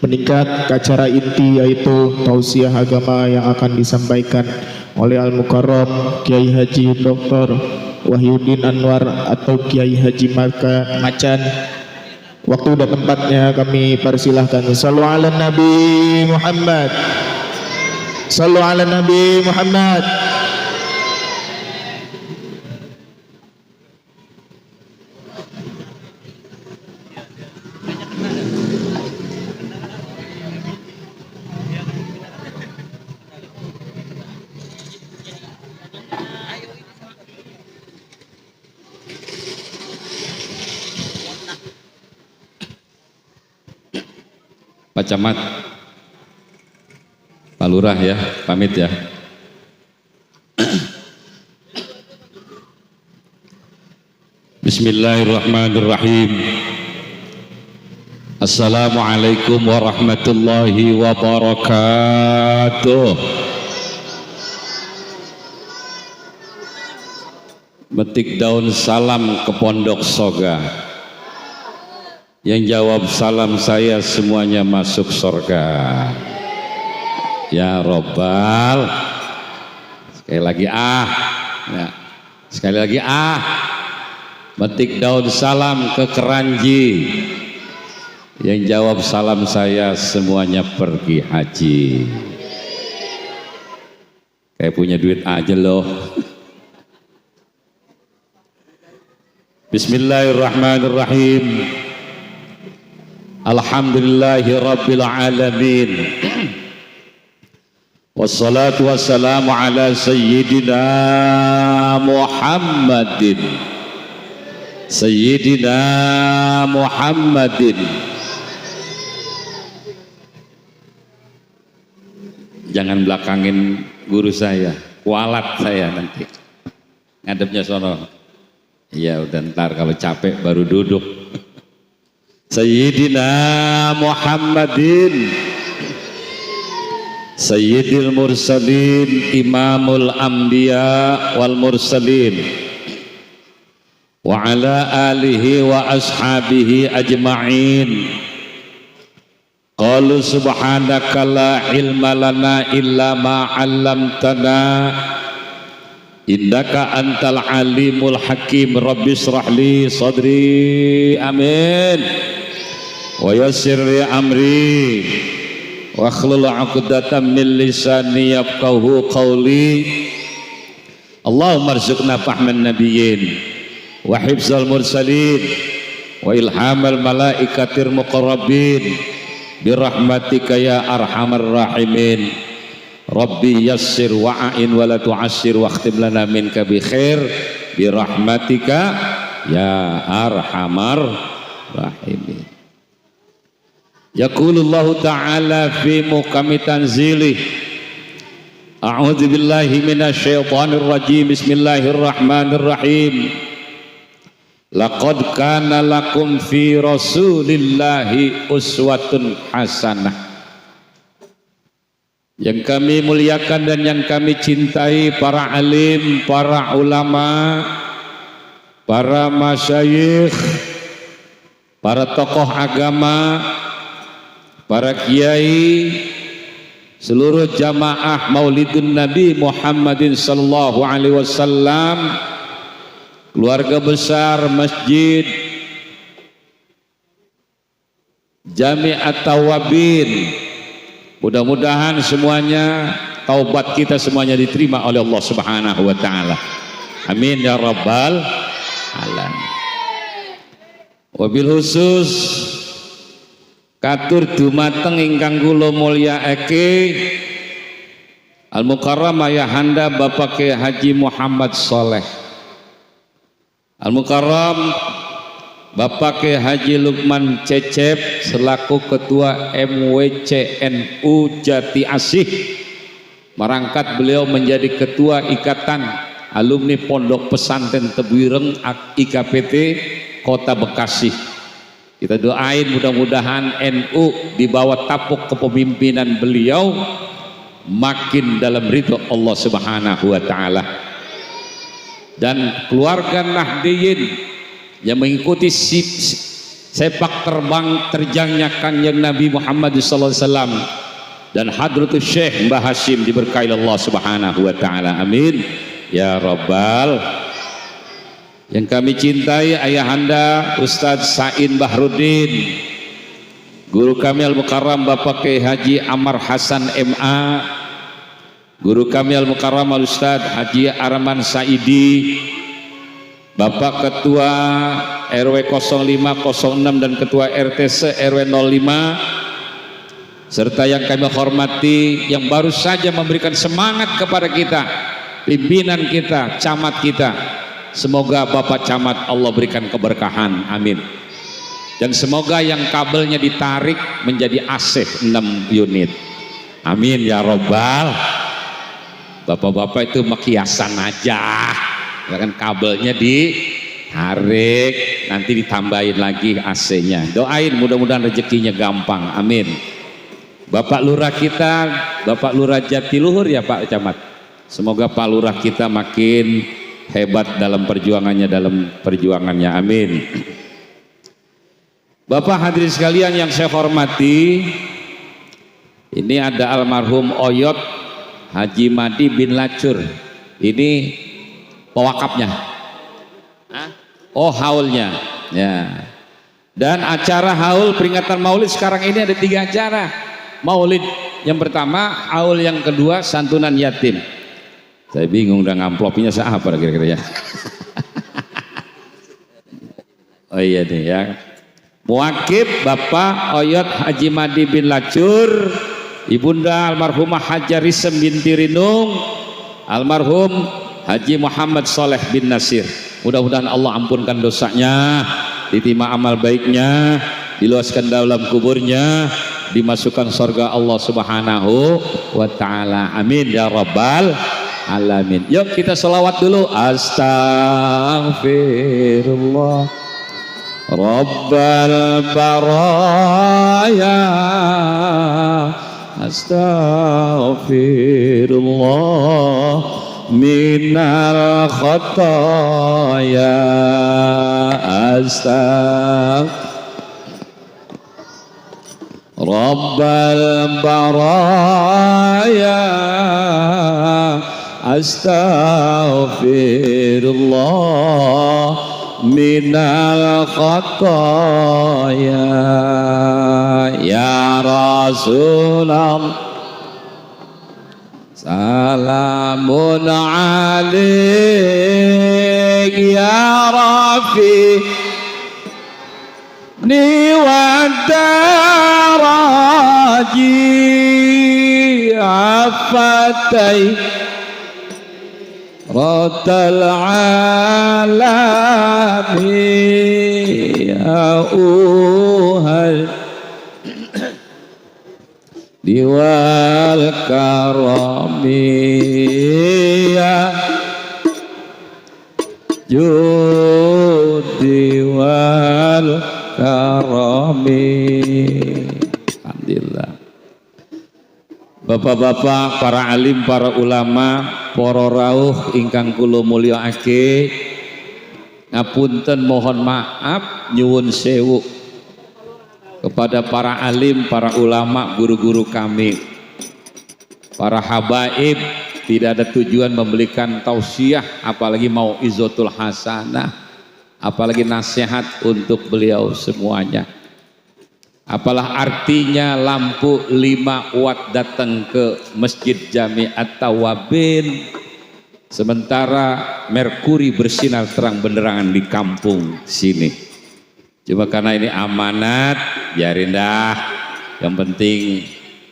meningkat ke acara inti, yaitu tausiah agama yang akan disampaikan oleh Al-Mukarram Kiai Haji Dr. Wahyudin Anwar atau Kiai Haji Macan. Waktu dan tempatnya kami persilahkan. Sallu ala Nabi Muhammad. Sallu ala Nabi Muhammad. Pak Camat, Pak Lurah ya, pamit ya. Bismillahirrahmanirrahim. Assalamualaikum warahmatullahi wabarakatuh. Metik daun salam ke Pondok Soga. Yang jawab salam saya semuanya masuk surga. Ya Robbal. Sekali lagi ya. Sekali lagi Metik daun salam ke Keranji. Yang jawab salam saya semuanya pergi haji. Kayak punya duit aja loh. Bismillahirrahmanirrahim. Alhamdulillahi Rabbil Alamin. Wassalatu wassalamu ala Sayyidina Muhammadin. Sayyidina Muhammadin. Jangan belakangin guru saya, kualat saya nanti. Ngadepnya sono. Ya udah ntar kalau capek baru duduk. Sayyidina Muhammadin Sayyidil Mursalin Imamul Anbiya wal Mursalin wa ala alihi wa ashabihi ajma'in. Qalu subhanaka la ilma lana illa ma 'allamtana innaka antal alimul hakim. Rabbi shrah li sadri. Amin. Wa yassir li amri wa akhlul 'uqdatam min lisani yafqahu qawli. Allahumma arzuqna fahman nabiyyin wa hifzal mursalin wa ilhamal malaikatir muqarrabin birahmatika ya arhamar rahimin. Rabbi yassir wa'in wa la tu'assir wa akhtim lana minka bi khair birahmatika ya arhamar rahimin. Yaqulullahu ta'ala fi muqami tanzilih. A'udzu billahi minasyaitonir rajim. Bismillahirrahmanirrahim. Laqad kana lakum fi Rasulillahi uswatun hasanah. Yang kami muliakan dan yang kami cintai para alim, para ulama, para masyayikh, para tokoh agama, para kiai, seluruh jamaah Maulidun Nabi Muhammadin sallallahu alaihi wasallam, keluarga besar masjid Jami'at Tawabin. Mudah-mudahan semuanya taubat kita semuanya diterima oleh Allah Subhanahu wa taala. Amin ya rabbal alamin. Wabil khusus katur dumateng ingkang kula mulyaake Al-Mukarram Ayahanda Bapak Kiai Haji Muhammad Soleh, Al-Mukarram Bapak Kiai Haji Lukman Cecep selaku Ketua MWCNU Jati Asih, merangkat beliau menjadi Ketua Ikatan Alumni Pondok Pesantren Tebuireng IKPT Kota Bekasi. Kita doain mudah-mudahan NU di bawah tapuk kepemimpinan beliau makin dalam ridho Allah Subhanahu wa taala. Dan keluarga Nahdiyin yang mengikuti sepak terbang terjangnya Kanjeng Nabi Muhammad SAW dan Hadratus Syekh Mbah Hashim diberkahi Allah Subhanahu wa taala. Amin ya rabbal. Yang kami cintai ayahanda Ustadz Sain Bahrudin, guru kami Al-Mukarram Bapak Kiai Haji Amar Hasan MA, guru kami Al-Mukarram Al-Ustadz Haji Arman Saidi, Bapak Ketua RW 0506 dan Ketua RTC RW 05, serta yang kami hormati yang baru saja memberikan semangat kepada kita, pimpinan kita, camat kita. Semoga Bapak Camat Allah berikan keberkahan, amin. Dan semoga yang kabelnya ditarik menjadi AC 6 unit, amin ya robbal. Bapak-bapak itu kiasan aja, ya kan, kabelnya ditarik, nanti ditambahin lagi AC-nya. Doain mudah-mudahan rezekinya gampang, amin. Bapak Lurah kita, Bapak Lurah Jatiluhur ya Pak Camat, semoga Pak Lurah kita makin hebat dalam perjuangannya, amin. Bapak hadirin sekalian yang saya hormati, ini ada almarhum Oyot Haji Madi bin Lacur, ini pewakafnya, oh haulnya ya. Dan acara haul peringatan maulid sekarang ini ada 3 acara. Maulid yang pertama, haul yang kedua, santunan yatim. Saya bingung udah ngamplopinya apa kira-kira ya. Oh iya nih ya. Muakib Bapak Oyot Haji Madi bin Lacur, Ibunda almarhumah Hajar Risem binti Rinung, almarhum Haji Muhammad Soleh bin Nasir. Mudah-mudahan Allah ampunkan dosanya, diterima amal baiknya, diluaskan dalam kuburnya, dimasukkan surga Allah Subhanahu wa taala. Amin ya rabbal alamin. Yuk kita selawat dulu. Astaghfirullah Rabbal baraya, astaghfirullah minal khataya, Rabbal baraya, astaghfirullah minal khataya, ya Rasulullah salamun alaik ya Rafi ni wadaraji afatai Ratal alami ya uhal diwal karami ya judi wal karami. Alhamdulillah. Bapak-bapak, para alim, para ulama, para rawuh ingkang kula mulyakake, ngapunten mohon maaf nyuwun sewu kepada para alim, para ulama, guru-guru kami, para habaib. Tidak ada tujuan memberikan tausiah, apalagi mau izotul hasanah, apalagi nasihat untuk beliau semuanya. Apalah artinya lampu 5 watt datang ke Masjid Jami'at Tawabin, sementara merkuri bersinar terang benderang di kampung sini. Cuma karena ini amanat, biarin dah. Yang penting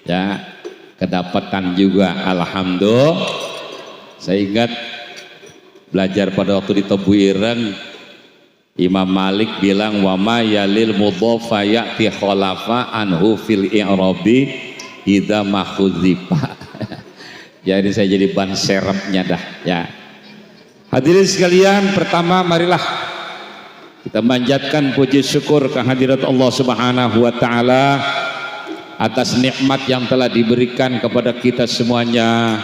ya kedapatan juga, alhamdulillah. Saya ingat belajar pada waktu di Tebu Ireng, Imam Malik bilang wama yalil mudhofa ya'ti khalafa anhu fil i'rabi idza makhudzifa. Jadi saya jadi ban serepnya dah ya. Hadirin sekalian, pertama marilah kita manjatkan puji syukur kehadirat Allah Subhanahu wa taala atas nikmat yang telah diberikan kepada kita semuanya,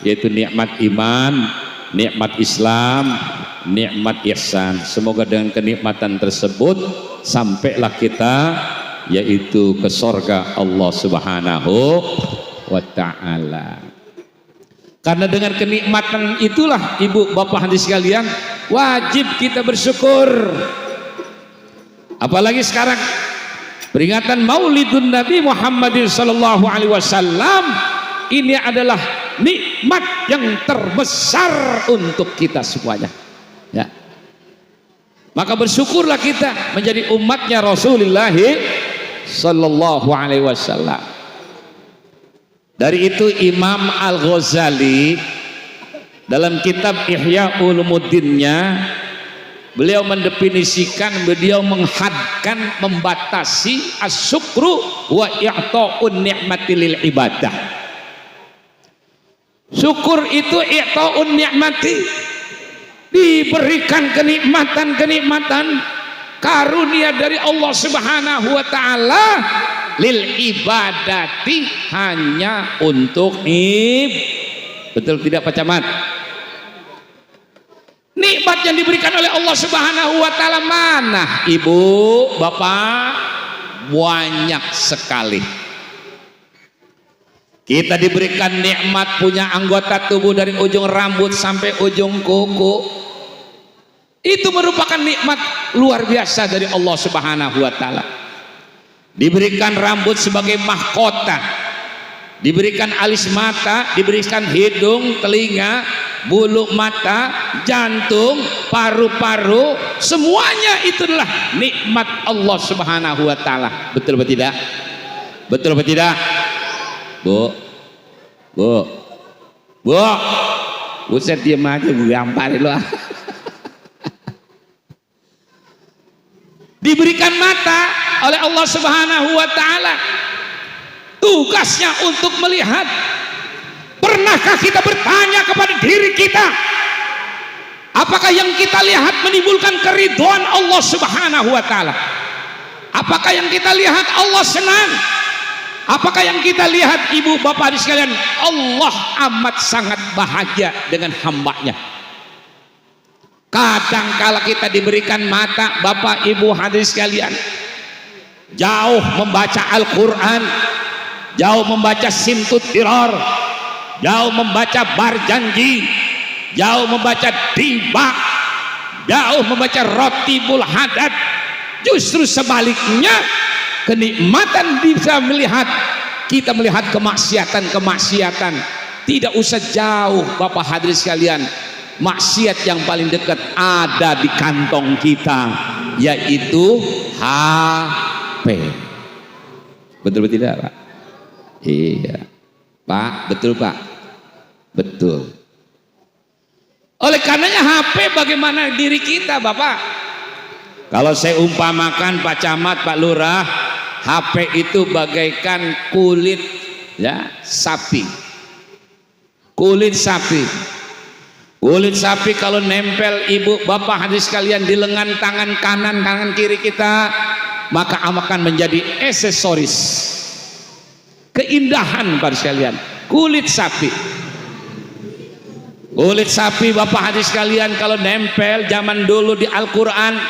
yaitu nikmat iman, nikmat Islam, nikmat ihsan. Semoga dengan kenikmatan tersebut sampailah kita yaitu ke sorga Allah Subhanahu wa ta'ala. Karena dengan kenikmatan itulah ibu bapak hadirin sekalian, wajib kita bersyukur. Apalagi sekarang peringatan Maulidun Nabi Muhammadin sallallahu alaihi wasallam, ini adalah nikmat yang terbesar untuk kita semuanya. Ya. Maka bersyukurlah kita menjadi umatnya Rasulullah sallallahu alaihi wasallam. Dari itu Imam Al-Ghazali dalam kitab Ihya Ulumuddinnya, beliau mendefinisikan, beliau menghadkan, membatasi as-syukru wa i'ta'un ni'mati lil ibadah. Syukur itu i'ta'un ni'mati, diberikan kenikmatan-kenikmatan karunia dari Allah Subhanahu wa ta'ala, lil ibadati, hanya untuk betul tidak Pak Camat? Nikmat yang diberikan oleh Allah Subhanahu wa ta'ala mana ibu bapak? Banyak sekali. Kita diberikan nikmat punya anggota tubuh dari ujung rambut sampai ujung kuku. Itu merupakan nikmat luar biasa dari Allah Subhanahu wa ta'ala. Diberikan rambut sebagai mahkota, diberikan alis mata, diberikan hidung, telinga, bulu mata, jantung, paru-paru, semuanya itu adalah nikmat Allah Subhanahu wa ta'ala. Betul atau tidak? Betul atau tidak? Bu, buset diam aja, gue gamparin lo. Diberikan mata oleh Allah Subhanahu wa ta'ala, tugasnya untuk melihat. Pernahkah kita bertanya kepada diri kita, apakah yang kita lihat menimbulkan keridhaan Allah Subhanahu wa ta'ala? Apakah yang kita lihat Allah senang? Apakah yang kita lihat ibu bapak di sekalian, Allah amat sangat bahagia dengan hambanya? Kadang kala kita diberikan mata bapak ibu hadirin sekalian, jauh membaca Al-Quran, jauh membaca Simtut Diror, jauh membaca Barjanji, jauh membaca Dibak, jauh membaca Rotibul Hadad. Justru sebaliknya, kenikmatan bisa melihat, kita melihat kemaksiatan-kemaksiatan. Tidak usah jauh bapak hadirin sekalian, maksiat yang paling dekat ada di kantong kita, yaitu HP. Betul tidak Pak? Iya Pak, betul Pak, betul. Oleh karenanya HP bagaimana diri kita bapak? Kalau saya umpamakan Pak Camat, Pak Lurah, HP itu bagaikan kulit ya sapi. Kulit sapi. Kulit sapi kalau nempel ibu bapak hadirin sekalian di lengan tangan kanan, tangan kiri kita, maka akan menjadi aksesoris, keindahan pada sekalian. Kulit sapi, kulit sapi bapak hadirin sekalian kalau nempel zaman dulu di Al-Quran,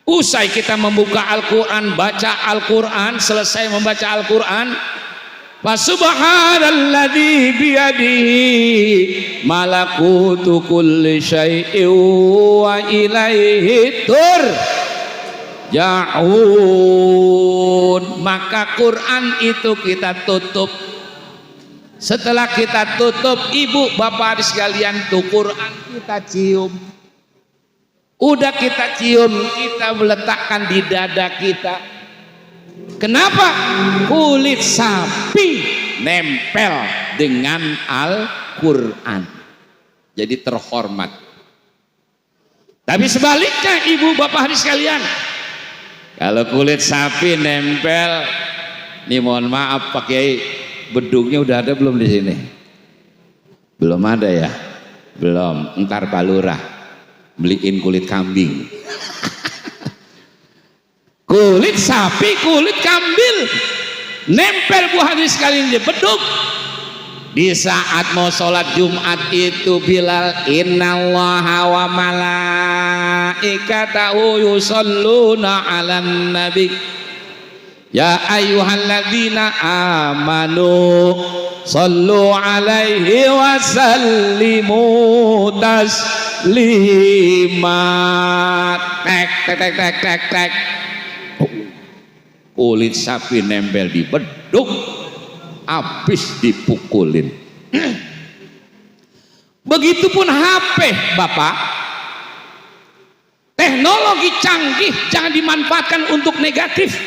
usai kita membuka Al-Quran, baca Al-Quran, selesai membaca Al-Quran, fa subhanalladzi biyadihi malakutu kulli syai'in wa ilaihi turja'un. Maka Quran itu kita tutup. Setelah kita tutup ibu bapak sekalian, tuh Quran kita cium. Udah kita cium, kita meletakkan di dada kita. Kenapa? Kulit sapi nempel dengan Al-Quran, jadi terhormat. Tapi sebaliknya ibu bapak hadirin sekalian, kalau kulit sapi nempel, nih mohon maaf Pak Kiai, bedugnya udah ada belum di sini? Belum ada ya? Belum. Ntar Pak Lurah beliin kulit kambing. Kulit sapi, kulit kambing nempel bu hadirin sekalian di bedug. Di saat mau sholat Jumat itu Bilal, innallaha wa malaikatahu yusholluna 'alan nabi ya ayyuhalladzina amanu shollu 'alaihi wa sallimu taslima. Tek tek tek tek tek tek. Kulit sapi nempel di beduk, habis dipukulin. Begitupun HP, Bapak. Teknologi canggih jangan dimanfaatkan untuk negatif.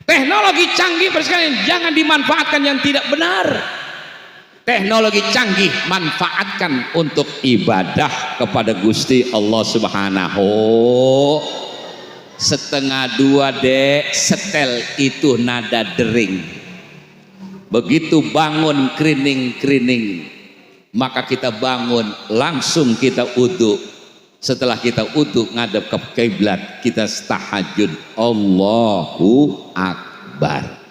Teknologi canggih sekalian jangan dimanfaatkan yang tidak benar. Teknologi canggih manfaatkan untuk ibadah kepada Gusti Allah Subhanahu. Setengah dua dek, setel itu nada dering. Begitu bangun kerining-kerining, maka kita bangun langsung kita uduk. Setelah kita uduk ngadep ke kiblat, kita tahajud Allahu Akbar.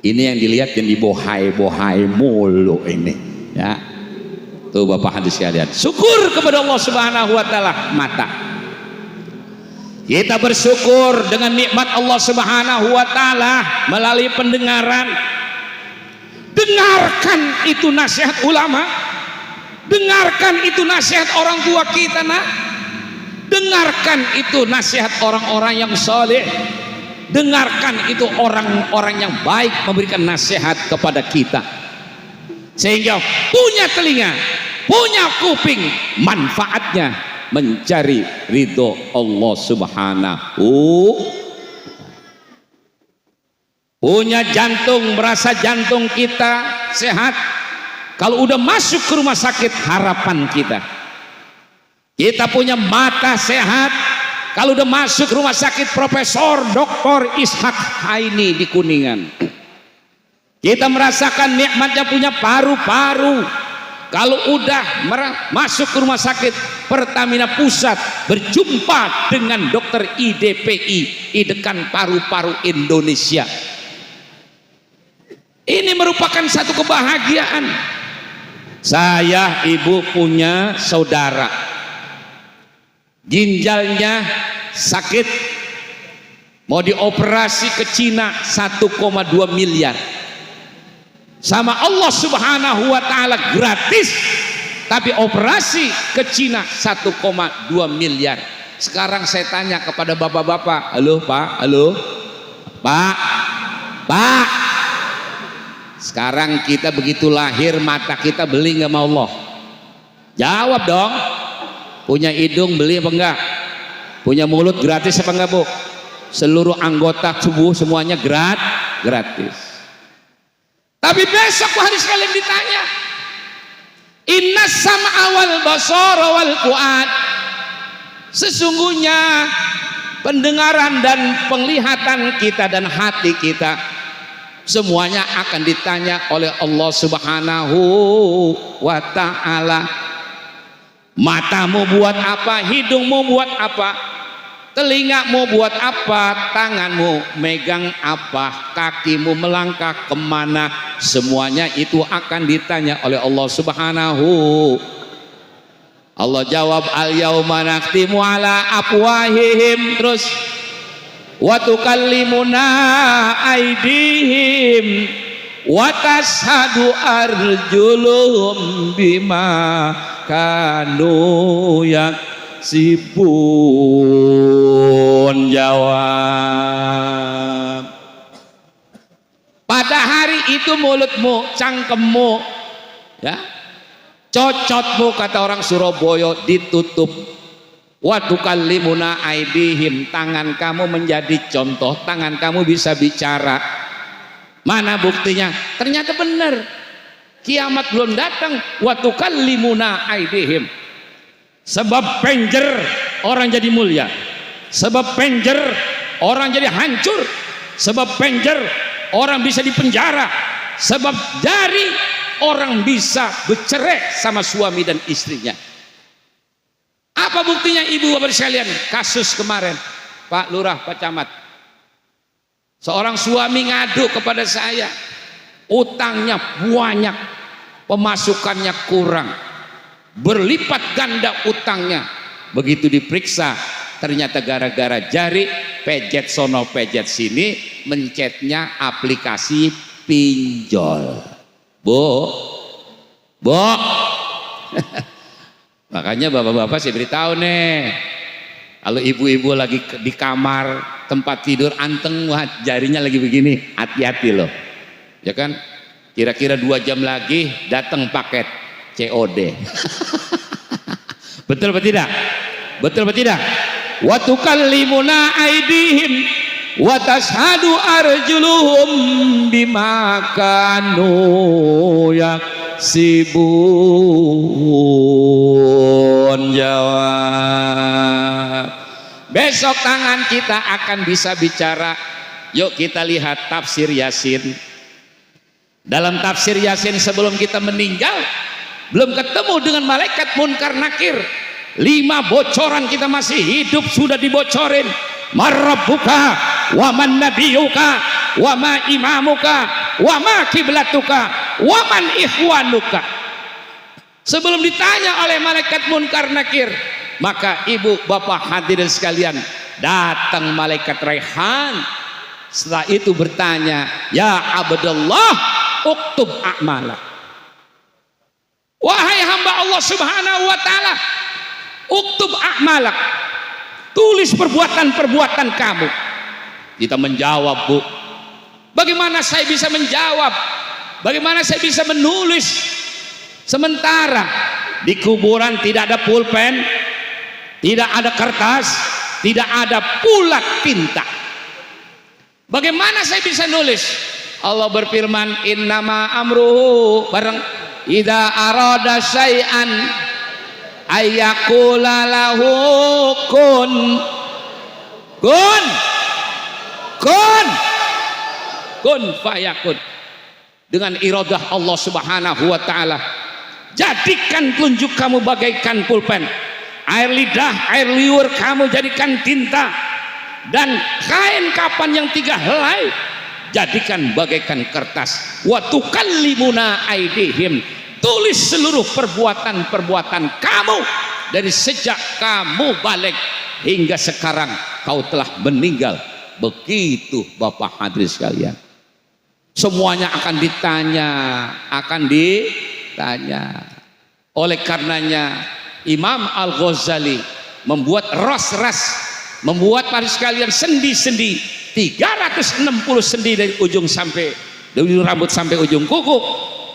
Ini yang dilihat yang dibohai-bohai mulu ini ya. Tuh Bapak hadis sekalian, syukur kepada Allah Subhanahu wa taala. Mata kita bersyukur dengan nikmat Allah Subhanahu wa taala melalui pendengaran. Dengarkan itu nasihat ulama, dengarkan itu nasihat orang tua kita, nak. Dengarkan itu nasihat orang-orang yang soleh, dengarkan itu orang-orang yang baik memberikan nasihat kepada kita, sehingga punya telinga, punya kuping, manfaatnya mencari ridho Allah Subhanahu. Punya jantung, merasa jantung kita sehat. Kalau udah masuk ke rumah sakit, harapan kita. Kita punya mata sehat. Kalau udah masuk rumah sakit Profesor Dr. Ishak Haini di Kuningan. Kita merasakan nikmatnya punya paru-paru. Kalau udah masuk ke rumah sakit Pertamina Pusat, berjumpa dengan dokter IDPI, Idekan Paru-Paru Indonesia. Ini merupakan satu kebahagiaan. Saya, ibu punya saudara, ginjalnya sakit, mau dioperasi ke Cina 1,2 miliar. Sama Allah Subhanahu wa taala gratis, tapi operasi ke Cina 1,2 miliar. Sekarang saya tanya kepada bapak-bapak, halo Pak, halo Pak, Pak. Sekarang kita begitu lahir mata kita beli nggak sama Allah? Jawab dong. Punya hidung beli apa enggak? Punya mulut gratis apa enggak, Bu? Seluruh anggota tubuh semuanya gratis. Tapi besok hari sekalian ditanya, inna sam'a wal basara wal fuad. Sesungguhnya pendengaran dan penglihatan kita dan hati kita semuanya akan ditanya oleh Allah Subhanahu wa ta'ala. Matamu buat apa? Hidungmu buat apa? Telingamu buat apa? Tanganmu megang apa? Kakimu melangkah kemana? Semuanya itu akan ditanya oleh Allah Subhanahu. Allah jawab, al-yauma nakhtimu ala afwahihim, terus wa tukallimuna aydihim wa tashhadu arjuluhum bima kanu yaksibun. Jawab, pada hari itu mulutmu, cangkemmu, ya, cocotmu kata orang Surabaya ditutup. Wa tukallimuna aidihim, tangan kamu menjadi contoh, tangan kamu bisa bicara. Mana buktinya? Ternyata benar. Kiamat belum datang. Wa tukallimuna aidihim. Sebab penjer orang jadi mulia. Sebab penjer orang jadi hancur. Sebab penjer orang bisa dipenjara. Sebab jari orang bisa bercerai sama suami dan istrinya. Apa buktinya ibu bapak sekalian? Kasus kemarin Pak Lurah, Pak Camat, seorang suami ngadu kepada saya, utangnya banyak, pemasukannya kurang, berlipat ganda utangnya. Begitu diperiksa, ternyata gara-gara jari pejet sono pejet sini, mencetnya aplikasi pinjol. Bu, makanya bapak-bapak saya beritahu nih, kalau ibu-ibu lagi di kamar tempat tidur anteng, wah jarinya lagi begini, hati-hati loh, ya kan? Kira-kira 2 jam lagi datang paket COD. Betul apa tidak? Betul apa tidak? Wa tukallimuna aydihim wa tashhadu arjuluhum bima kanu yaksibun. Jawab. Besok tangan kita akan bisa bicara. Yuk kita lihat tafsir Yasin. Dalam tafsir Yasin sebelum kita meninggal, belum ketemu dengan malaikat munkar nakir, 5 bocoran kita masih hidup sudah dibocorin. Marabbuka wa man nabiyuka wa ma imamuka wa ma kiblatuka wa man ikhwanuka. Sebelum ditanya oleh malaikat munkar nakir, maka ibu bapak hadirin sekalian, datang malaikat Raihan. Setelah itu bertanya, ya Abdullah uktub a'malak. Wahai hamba Allah subhanahu wa ta'ala, uktub a'malak, tulis perbuatan-perbuatan kamu. Kita menjawab, Bu, bagaimana saya bisa menjawab, bagaimana saya bisa menulis, sementara di kuburan tidak ada pulpen, tidak ada kertas, tidak ada pula tinta. Bagaimana saya bisa nulis? Allah berfirman, innama amruhu, bareng idza arada syai'an ayyaqula lahu kun fayakun. Dengan iradah Allah subhanahu wa ta'ala, jadikan telunjuk kamu bagaikan pulpen, air lidah, air liur kamu jadikan tinta, dan kain kapan yang 3 helai jadikan bagaikan kertas. Wa tukallimuna aydihim, tulis seluruh perbuatan-perbuatan kamu dari sejak kamu balik hingga sekarang kau telah meninggal. Begitu Bapak hadirin sekalian, semuanya akan ditanya, akan ditanya. Oleh karenanya Imam Al-Ghazali membuat ras-ras, membuat para sekalian sendi-sendi, 360 sendi dari ujung sampai dari ujung rambut sampai ujung kuku.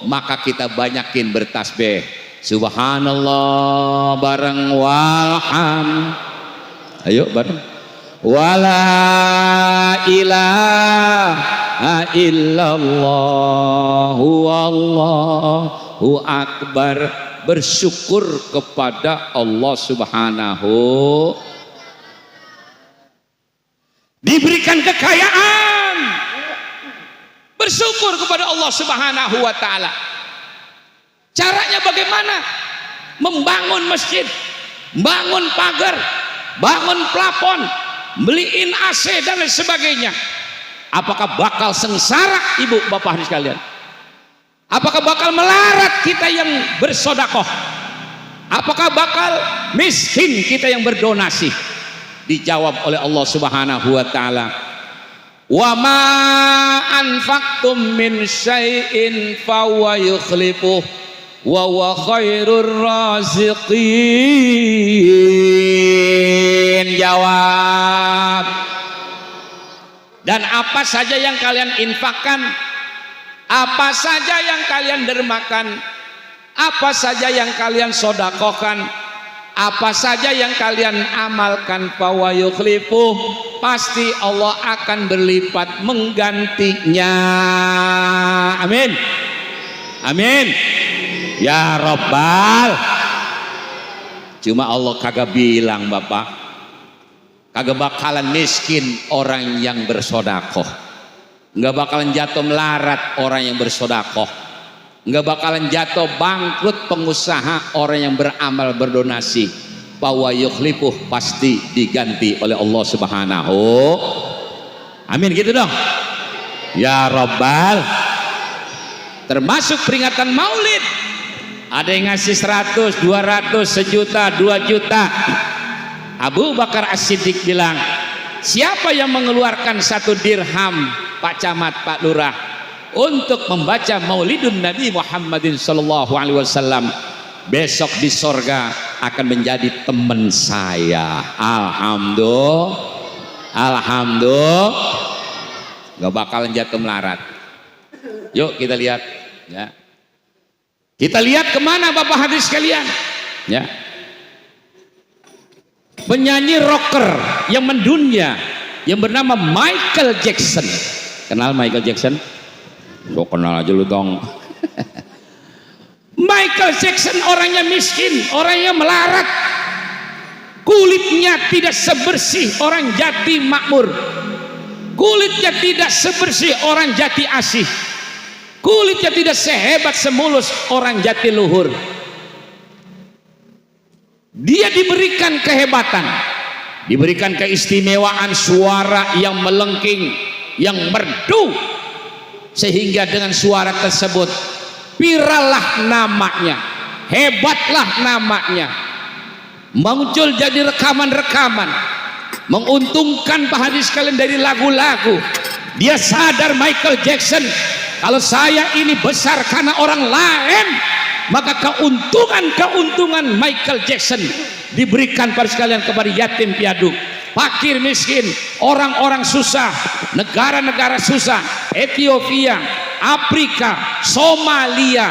Maka kita banyakin bertasbih subhanallah bareng walham. Ayo bareng wala ilaha illallah wallahu akbar. Bersyukur kepada Allah subhanahu, diberikan kekayaan, bersyukur kepada Allah subhanahu wa ta'ala. Caranya bagaimana? Membangun masjid, bangun pagar, bangun plafon, beliin AC dan lain sebagainya. Apakah bakal sengsara ibu bapak sekalian? Apakah bakal melarat kita yang bersodakoh? Apakah bakal miskin kita yang berdonasi? Dijawab oleh Allah subhanahu wa ta'ala, wa ma anfaqtum min syai'in fahuwa yukhlifuh wa huwa khairur raziqin. Jawab. Dan apa saja yang kalian infakkan, apa saja yang kalian dermakan, apa saja yang kalian sodakohkan, apa saja yang kalian amalkan, fahuwa yukhlifuh, pasti Allah akan berlipat menggantinya. Amin. Amin. Ya Rabbal. Cuma Allah kagak bilang Bapak, kagak bakalan miskin orang yang bersodakoh, nggak bakalan jatuh melarat orang yang bersodakoh, nggak bakalan jatuh bangkrut pengusaha orang yang beramal berdonasi. Bahwa yukhlifuh, pasti diganti oleh Allah subhanahu. Amin gitu dong. Ya Rabbal. Termasuk peringatan Maulid, Ada yang ngasih 100, 200, sejuta, 2 juta. Abu Bakar As-Siddiq bilang, siapa yang mengeluarkan 1 dirham, Pak Camat, Pak Lurah, untuk membaca maulidun Nabi Muhammadin sallallahu alaihi wasallam, besok di sorga akan menjadi teman saya. Alhamdulillah, gak bakalan jatuh melarat. Yuk kita lihat, ya. Kita lihat kemana Bapak hadirin sekalian, ya. Penyanyi rocker yang mendunia yang bernama Michael Jackson. Kenal Michael Jackson? Lo kenal aja lu dong. Michael Jackson orangnya miskin, orangnya melarat, kulitnya tidak sebersih orang Jati Makmur, kulitnya tidak sebersih orang Jati Asih, kulitnya tidak sehebat semulus orang Jatiluhur. Dia diberikan kehebatan, diberikan keistimewaan suara yang melengking, yang merdu, sehingga dengan suara tersebut virallah namanya, hebatlah namanya, muncul jadi rekaman-rekaman, menguntungkan Pak hadirin sekalian dari lagu-lagu. Dia sadar Michael Jackson, kalau saya ini besar karena orang lain, maka keuntungan Michael Jackson diberikan pada sekalian kepada yatim piatu, fakir miskin, orang-orang susah, negara-negara susah, Ethiopia, Afrika, Somalia,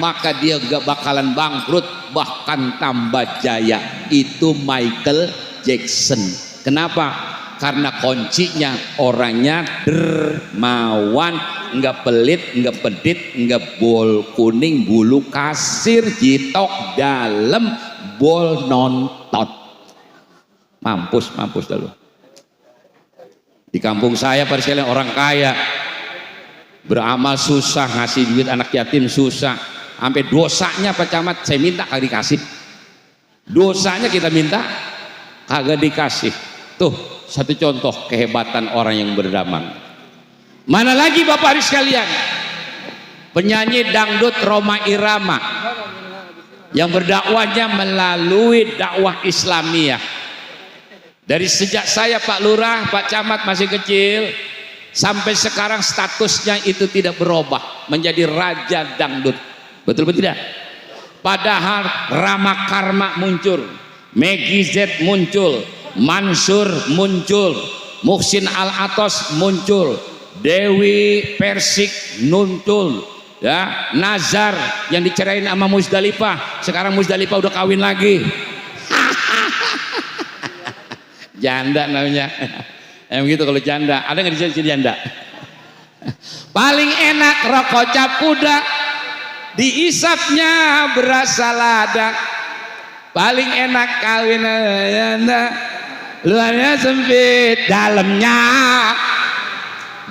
maka dia gak bakalan bangkrut, bahkan tambah jaya. Itu Michael Jackson. Kenapa? Karena kuncinya orangnya dermawan, enggak pelit, enggak pedit, enggak bol kuning, bulu kasir, jitok dalam, bol nontot. Mampus dah lu. Di kampung saya pada sekalian orang kaya, beramal susah, ngasih duit anak yatim susah, sampai dosanya Pak Camat saya minta kagak dikasih. Dosanya kita minta kagak dikasih. Tuh satu contoh kehebatan orang yang berdamang. Mana lagi Bapak hadirin sekalian, penyanyi dangdut Rhoma Irama yang berdakwahnya melalui dakwah Islamiyah. Dari sejak saya Pak Lurah, Pak Camat masih kecil, sampai sekarang statusnya itu tidak berubah, menjadi raja dangdut. Betul betul tidak? Padahal Rama Karma muncul, Meggy Z muncul, Mansur muncul, Muhsin Al-Atos muncul, Dewi Persik muncul, ya, Nazar yang dicerain sama Musdalifah, sekarang Musdalifah udah kawin lagi. Janda namanya. Yang gitu kalau janda, ada nggak di sini janda? Paling enak rokok cap kuda, diisapnya berasa lada. Paling enak kawin janda, luarnya sempit, dalamnya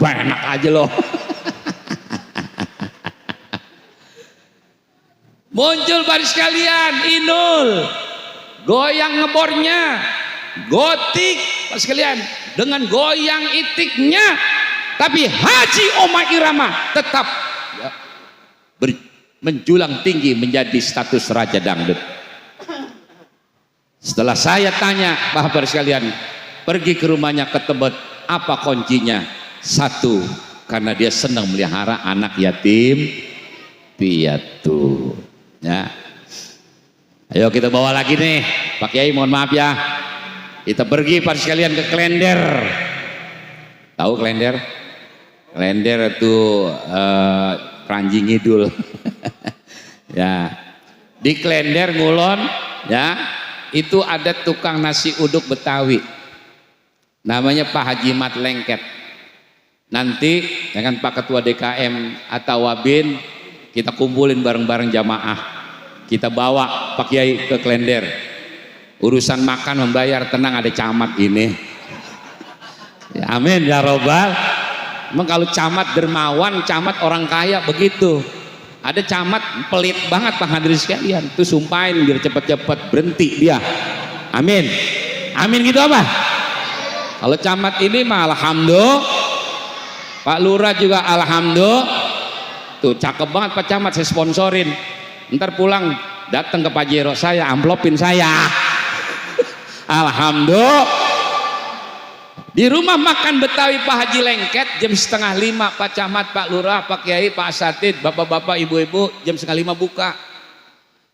enak aja loh. Muncul baris sekalian, Inul, goyang ngebornya, gotik pas sekalian dengan goyang itiknya, tapi Haji Rhoma Irama tetap ya, menjulang tinggi menjadi status raja dangdut. Setelah saya tanya Bapak sekalian, pergi ke rumahnya ke Tebet, apa kuncinya? Satu, karena dia senang melihara anak yatim piatu. Ya, ayo kita bawa lagi nih Pak Kiai, mohon maaf ya, kita pergi Pak sekalian ke Klender. Tahu Klender? Klender itu Kranji Ngidul. Ya, di Klender Ngulon, ya, itu ada tukang nasi uduk Betawi, namanya Pak Haji Mat Lengket. Nanti dengan Pak Ketua DKM atau Wabin, kita kumpulin bareng-bareng jamaah, kita bawa Pak Kiai ke Klender. Urusan makan membayar tenang, ada camat ini. Ya, amin ya robbal. Emang kalau camat dermawan, camat orang kaya begitu. Ada camat pelit banget Pak hadirin sekalian, tuh sumpahin biar cepet-cepet berhenti dia. Amin, amin gitu apa? Kalau camat ini mah alhamdulillah, Pak Lurah juga alhamdulillah. Tuh cakep banget Pak Camat, saya sponsorin. Ntar pulang datang ke Pak Jero, saya amplopin saya. Alhamdulillah. Di rumah makan Betawi Pak Haji Lengket jam 4:30 Pak Camat, Pak Lurah, Pak Kiai, Pak Asatid, bapak-bapak, ibu-ibu jam 9:30 buka.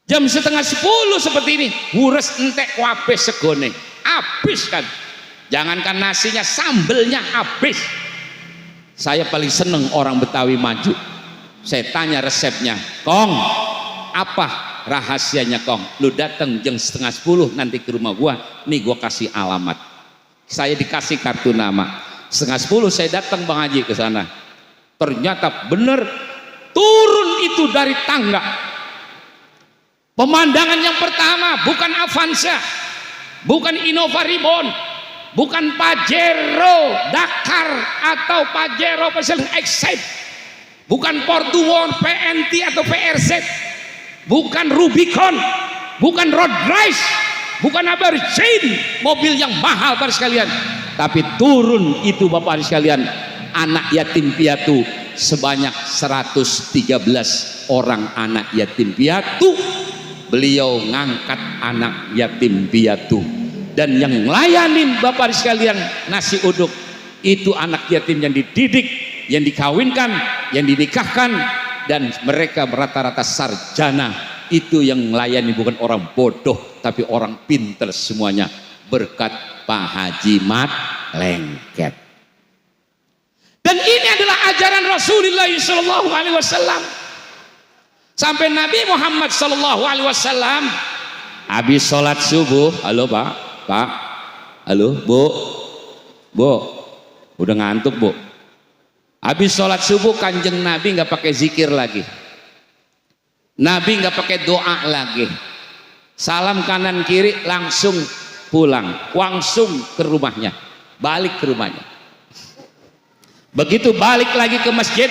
Jam 9:30 seperti ini hures entek wape segone habis kan. Jangankan nasinya, sambelnya habis. Saya paling seneng orang Betawi maju. Saya tanya resepnya, Kong, apa rahasianya Kong? Lu datang jam 9:30 nanti ke rumah gua, nih gua kasih alamat. Saya dikasih kartu nama. 9:30 saya datang Bang Haji ke sana. Ternyata bener turun itu dari tangga. Pemandangan yang pertama bukan Avanza, bukan Innova Reborn, bukan Pajero Dakar atau Pajero Passion Excite, bukan Portuon PNT atau PRZ, bukan Rubicon, bukan Road Race, bukan Abarjane, mobil yang mahal para sekalian. Tapi turun itu Bapak sekalian, anak yatim piatu sebanyak 113 orang anak yatim piatu. Beliau ngangkat anak yatim piatu, dan yang ngelayanin Bapak sekalian nasi uduk itu anak yatim yang dididik, yang dikawinkan, yang dinikahkan, dan mereka rata-rata sarjana. Itu yang melayani, bukan orang bodoh tapi orang pinter semuanya, berkat Pak Haji Mat Lengket. Dan ini adalah ajaran Rasulullah SAW. Sampai Nabi Muhammad SAW habis sholat subuh, halo Pak, halo Bu, udah ngantuk Bu. Habis sholat subuh Kanjeng Nabi nggak pakai zikir lagi. Nabi nggak pakai doa lagi, salam kanan kiri langsung pulang, langsung ke rumahnya, balik ke rumahnya. Begitu balik lagi ke masjid,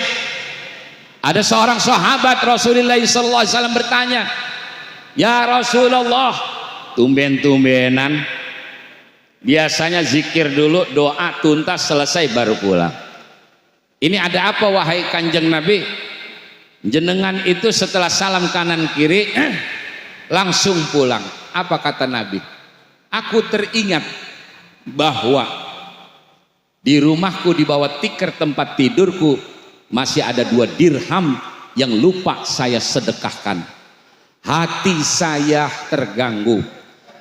ada seorang sahabat Rasulullah SAW bertanya, ya Rasulullah, tumben-tumbenan biasanya zikir dulu, doa tuntas selesai baru pulang. Ini ada apa wahai Kanjeng Nabi? Jenengan itu setelah salam kanan kiri langsung pulang. Apa kata Nabi? Aku teringat bahwa di rumahku di bawah tikar tempat tidurku masih ada 2 dirham yang lupa saya sedekahkan. Hati saya terganggu,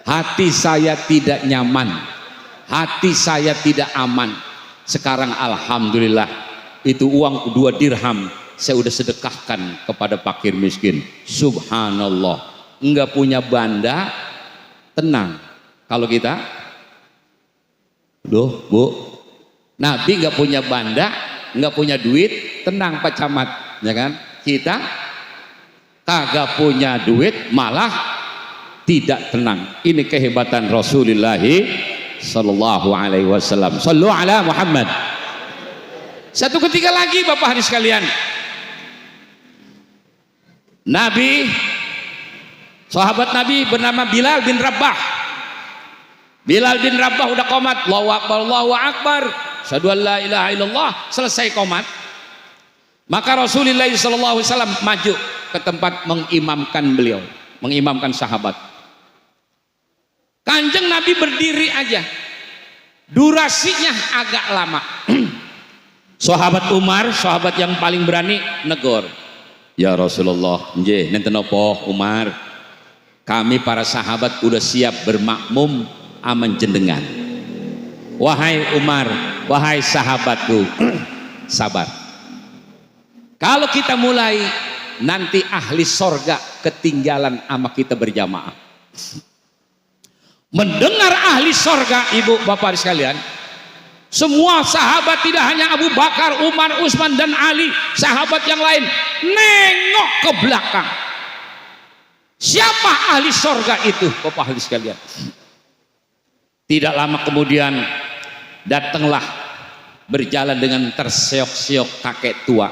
hati saya tidak nyaman, hati saya tidak aman. Sekarang alhamdulillah itu uang 2 dirham saya udah sedekahkan kepada fakir miskin. Subhanallah, enggak punya banda tenang. Kalau kita, Bu, Nabi enggak punya banda, enggak punya duit, tenang Pak Camat, ya kan? Kita kagak punya duit malah tidak tenang. Ini kehebatan Rasulullah sallallahu alaihi wasallam. Shallu ala Muhammad. Satu ketika lagi Bapak hadis sekalian, Nabi, sahabat Nabi bernama Bilal bin Rabah. Bilal bin Rabah udah qomat, Allahu Akbar, Allahu Akbar, asyhadu an la ilaha illallah, selesai qomat. Maka Rasulullah SAW maju ke tempat mengimamkan beliau, mengimamkan sahabat. Kanjeng Nabi berdiri aja, durasinya agak lama. Sahabat Umar, sahabat yang paling berani, negor, ya Rasulullah, nggih nenten napa Umar, kami para sahabat udah siap bermakmum aman jenengan. Wahai Umar, wahai sahabatku, sabar. Kalau kita mulai, nanti ahli sorga ketinggalan sama kita berjamaah. Mendengar ahli sorga, ibu bapak sekalian, semua sahabat, tidak hanya Abu Bakar, Umar, Utsman dan Ali, sahabat yang lain nengok ke belakang. Siapa ahli sorga itu bapak ahli sekalian? Tidak lama kemudian datanglah berjalan dengan terseok-seok kakek tua.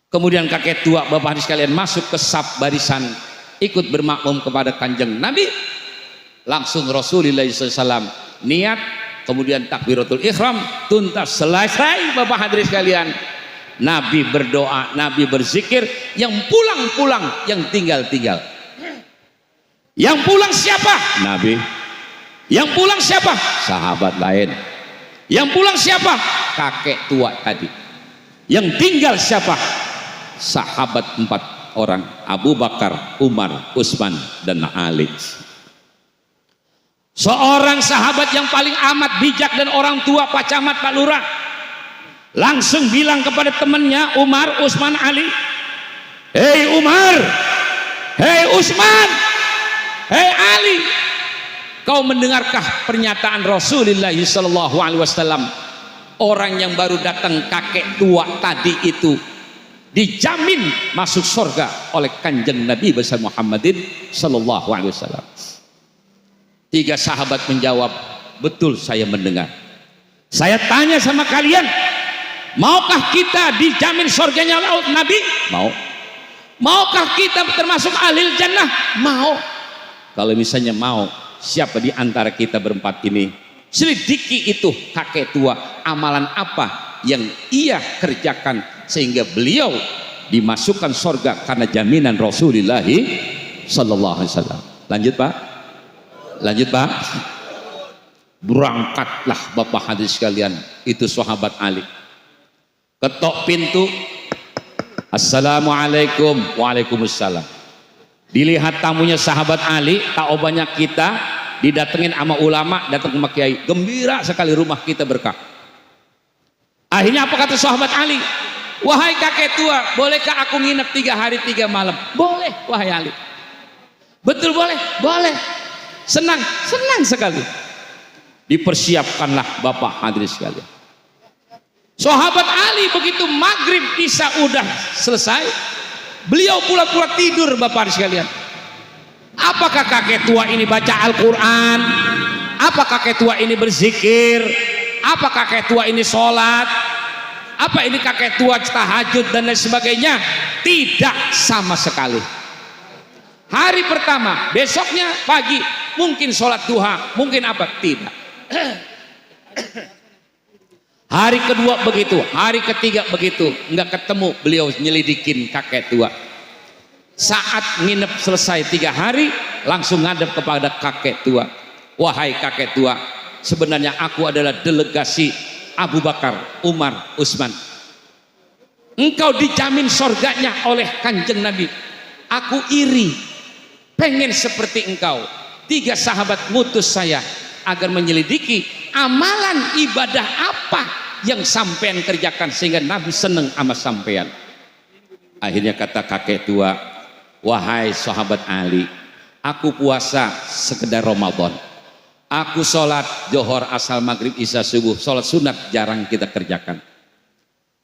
Kemudian kakek tua bapak hadis sekalian masuk ke saf barisan, ikut bermakmum kepada Kanjeng Nabi. Langsung Rasulullah SAW niat, kemudian takbiratul ihram, tuntas selesai bapak hadirin sekalian. Nabi berdoa, Nabi berzikir, yang pulang-pulang, yang tinggal-tinggal. Yang pulang siapa? Nabi. Yang pulang siapa? Sahabat lain. Yang pulang siapa? Kakek tua tadi. Yang tinggal siapa? Sahabat 4 orang, Abu Bakar, Umar, Utsman, dan Ali. Seorang sahabat yang paling amat bijak dan orang tua, Pak Camat, Pak Lurah, langsung bilang kepada temannya Umar, Utsman, Ali, hei Umar, hei Utsman, hei Ali, kau mendengarkah pernyataan Rasulullah SAW? Orang yang baru datang kakek tua tadi itu dijamin masuk surga oleh kanjeng Nabi besar Muhammadin sallallahu alaihi wasallam. 3 sahabat menjawab, betul, saya mendengar. Saya tanya sama kalian, maukah kita dijamin surganya Nabi? Mau. Maukah kita termasuk ahli jannah? Mau. Kalau misalnya mau, siapa di antara kita berempat ini, selidiki itu kakek tua, amalan apa yang ia kerjakan sehingga beliau dimasukkan surga karena jaminan Rasulullah sallallahu alaihi wasallam. Lanjut Pak. Lanjut Pak. Berangkatlah Bapak hadirin sekalian, itu sahabat Ali. Ketok pintu, assalamualaikum. Waalaikumsalam. Dilihat tamunya sahabat Ali, tak banyak kita, didatengin sama ulama, datang ke kiai, gembira sekali rumah kita berkah. Akhirnya apa kata sahabat Ali? Wahai kakek tua, bolehkah aku nginep 3 hari 3 malam? Boleh wahai Ali. Betul boleh? Boleh. Senang, senang sekali. Dipersiapkanlah Bapak hadirin sekalian. Sahabat Ali begitu maghrib isya udah selesai, beliau pura-pura tidur Bapak hadirin sekalian. Apakah kakek tua ini baca Al-Quran? Apa kakek tua ini berzikir? Apa kakek tua ini sholat? Apa ini kakek tua tahajud dan lain sebagainya? Tidak sama sekali. Hari pertama, besoknya pagi, mungkin sholat duha, mungkin apa? Tidak. Hari kedua begitu, hari ketiga begitu, nggak ketemu, beliau nyelidikin kakek tua. Saat nginep selesai 3 hari, langsung ngadep kepada kakek tua. Wahai kakek tua, sebenarnya aku adalah delegasi Abu Bakar, Umar, Utsman. Engkau dijamin surganya oleh kanjeng Nabi. Aku iri, pengen seperti engkau. 3 sahabat ngutus saya agar menyelidiki amalan ibadah apa yang sampean kerjakan sehingga Nabi seneng sama sampean. Akhirnya kata kakek tua, wahai sahabat Ali, aku puasa sekedar Ramadan. Aku sholat johor, asal, maghrib, isya, subuh, sholat sunat jarang kita kerjakan.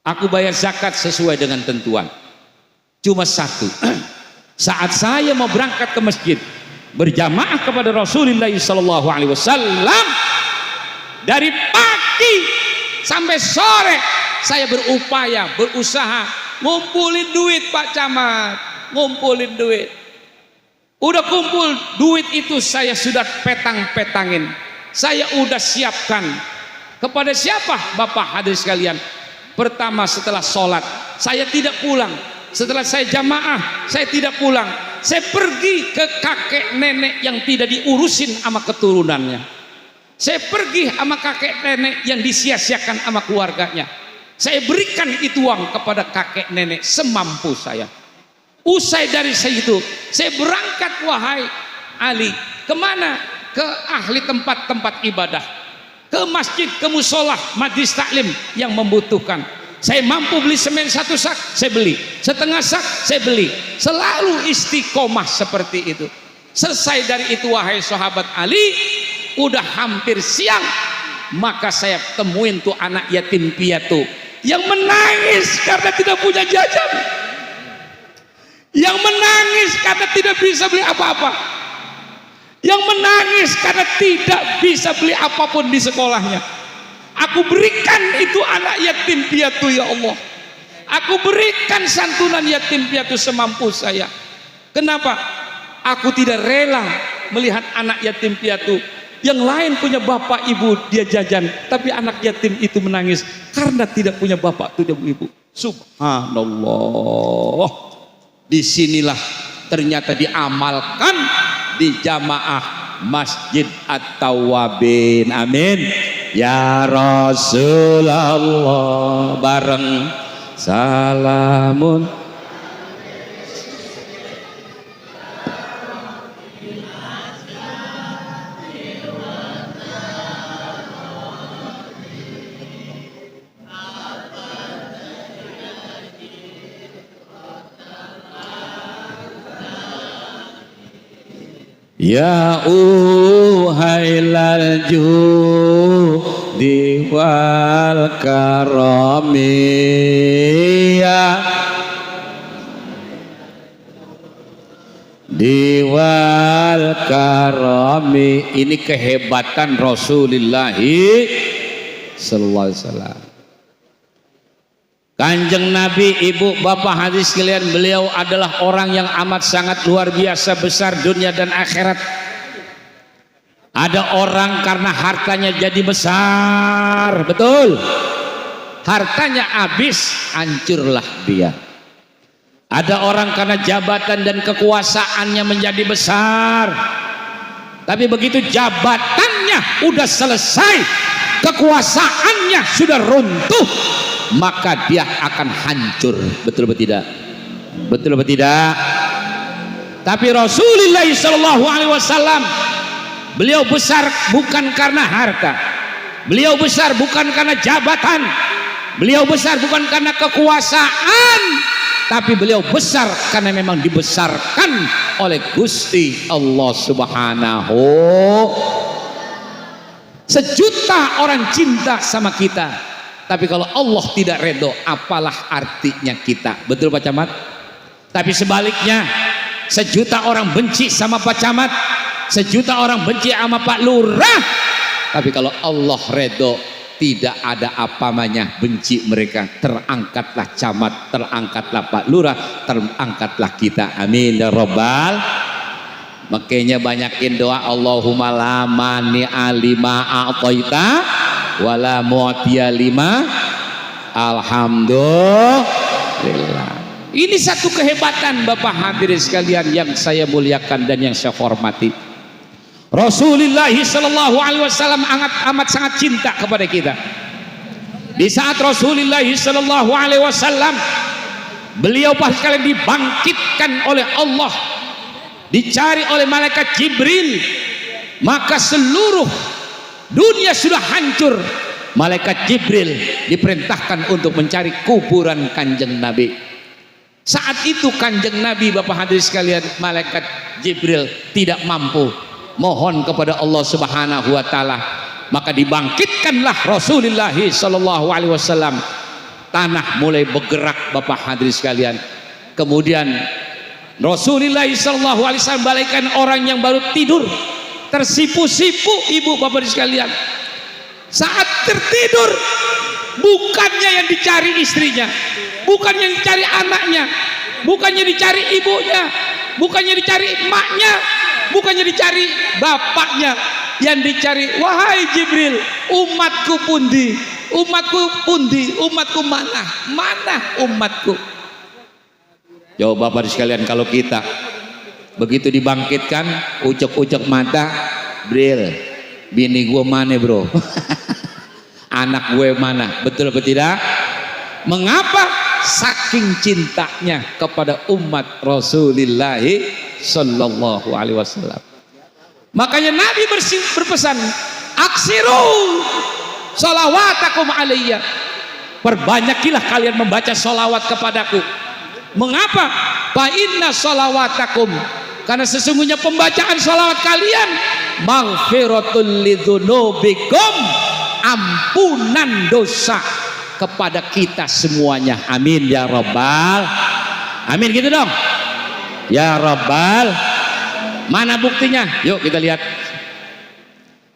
Aku bayar zakat sesuai dengan tentuan. Cuma satu, saat saya mau berangkat ke masjid berjamaah kepada Rasulullah SAW, dari pagi sampai sore saya berupaya, berusaha ngumpulin duit Pak Camat, ngumpulin duit. Udah kumpul duit itu saya sudah petang-petangin, saya udah siapkan. Kepada siapa Bapak hadirin sekalian? Pertama setelah sholat saya tidak pulang, setelah saya jamaah saya tidak pulang, saya pergi ke kakek nenek yang tidak diurusin sama keturunannya. Saya pergi sama kakek nenek yang disia-siakan sama keluarganya. Saya berikan itu uang kepada kakek nenek semampu saya. Usai dari situ saya berangkat wahai Ali. Kemana? Ke ahli tempat-tempat ibadah, ke masjid, ke musola, majlis taklim yang membutuhkan. Saya mampu beli semen 1 sak, saya beli. Setengah sak, saya beli. Selalu istiqomah seperti itu. Selesai dari itu wahai sahabat Ali, udah hampir siang, maka saya temuin tuh anak yatim piatu yang menangis karena tidak punya jajan, yang menangis karena tidak bisa beli apa-apa, yang menangis karena tidak bisa beli apapun di sekolahnya. Aku berikan itu anak yatim piatu ya Allah. Aku berikan santunan yatim piatu semampu saya. Kenapa? Aku tidak rela melihat anak yatim piatu yang lain punya bapak ibu dia jajan, tapi anak yatim itu menangis karena tidak punya bapak, tidak punya ibu. Subhanallah. Disinilah ternyata diamalkan di jamaah Masjid At-Tawwabin. Amin. Ya Rasulullah bareng salamun. Ya uhailal judi wal karami ya diwal karami. Ini kehebatan Rasulullah sallallahu alaihi wasallam. Kanjeng Nabi, ibu bapak hadis sekalian, beliau adalah orang yang amat sangat luar biasa besar dunia dan akhirat. Ada orang karena hartanya jadi besar, betul, hartanya habis, hancurlah dia. Ada orang karena jabatan dan kekuasaannya menjadi besar, tapi begitu jabatannya udah selesai, kekuasaannya sudah runtuh, maka dia akan hancur. Betul atau tidak? Betul atau tidak? Tapi Rasulullah SAW, beliau besar bukan karena harta, beliau besar bukan karena jabatan, beliau besar bukan karena kekuasaan, tapi beliau besar karena memang dibesarkan oleh Gusti Allah Subhanahu. Sejuta orang cinta sama kita, tapi kalau Allah tidak redho, apalah artinya kita? Betul Pak Camat? Tapi sebaliknya, sejuta orang benci sama Pak Camat, sejuta orang benci sama Pak Lurah, tapi kalau Allah redho, tidak ada apa-apanya benci mereka. Terangkatlah camat, terangkatlah Pak Lurah, terangkatlah kita. Amin ya Rabbal. Makanya banyakin doa, Allahumma la mani'a lima a'taita wala mu'tiya lima. Alhamdulillah. Ini satu kehebatan Bapak hadirin sekalian yang saya muliakan dan yang saya hormati. Rasulullah sallallahu alaihi wasallam amat sangat cinta kepada kita. Di saat Rasulullah sallallahu alaihi wasallam beliau pas sekali dibangkitkan oleh Allah, dicari oleh malaikat Jibril, maka seluruh dunia sudah hancur. Malaikat Jibril diperintahkan untuk mencari kuburan Kanjeng Nabi. Saat itu Kanjeng Nabi, Bapak hadirin sekalian, malaikat Jibril tidak mampu mohon kepada Allah Subhanahu wa taala, maka dibangkitkanlah Rasulullah sallallahu alaihi wasallam. Tanah mulai bergerak Bapak hadirin sekalian. Kemudian Rasulullah sallallahu alaihi wasallam balaikan orang yang baru tidur, tersipu-sipu ibu bapak sekalian. Saat tertidur, bukannya yang dicari istrinya, bukannya yang dicari anaknya, bukannya dicari ibunya, bukannya dicari emaknya, bukannya dicari bapaknya, yang dicari, wahai Jibril, umatku pundi, umatku pundi, umatku mana, mana umatku. Jawab bapak sekalian, kalau kita begitu dibangkitkan, ucek-ucek mata, Bril, bini gue mana bro, anak gue mana, betul atau tidak? Mengapa? Saking cintanya kepada umat Rasulullah sallallahu alaihi wasallam. Makanya Nabi berpesan, aksiru sholawatakum alaiya, perbanyakilah kalian membaca sholawat kepadaku. Mengapa? Fa inna sholawatakum, karena sesungguhnya pembacaan sholawat kalian maghfiratul lidzunubikum, ampunan dosa kepada kita semuanya. Amin ya Rabbal. Amin gitu dong ya Rabbal. Mana buktinya? Yuk kita lihat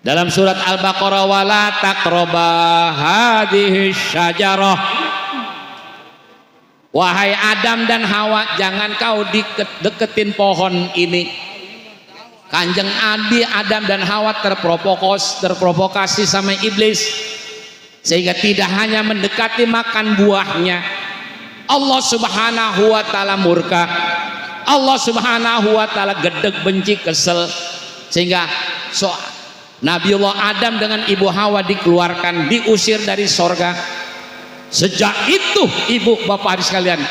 dalam surat Al-Baqarah, wala taqraba hadhihi syajarah. Wahai Adam dan Hawa, jangan kau deketin pohon ini. Kanjeng Adam dan Hawa terprovokasi sama iblis, sehingga tidak hanya mendekati makan buahnya, Allah Subhanahu wa taala murka, Allah Subhanahu wa taala gedeg, benci, kesel, sehingga Nabiullah Adam dengan Ibu Hawa dikeluarkan, diusir dari sorga. Sejak itu ibu bapak hadis sekalian,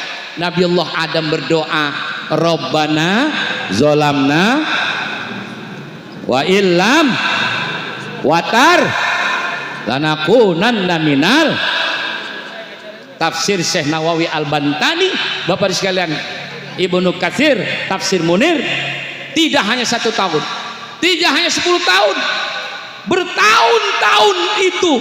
Nabiullah Adam berdoa, Rabbana zolamna wa illam watar lanakunanna minal. Tafsir Syekh Nawawi Al-Bantani, bapak sekalian, Ibnu Katsir, tafsir Munir, tidak hanya 1 tahun, tidak hanya 10 tahun, bertahun-tahun itu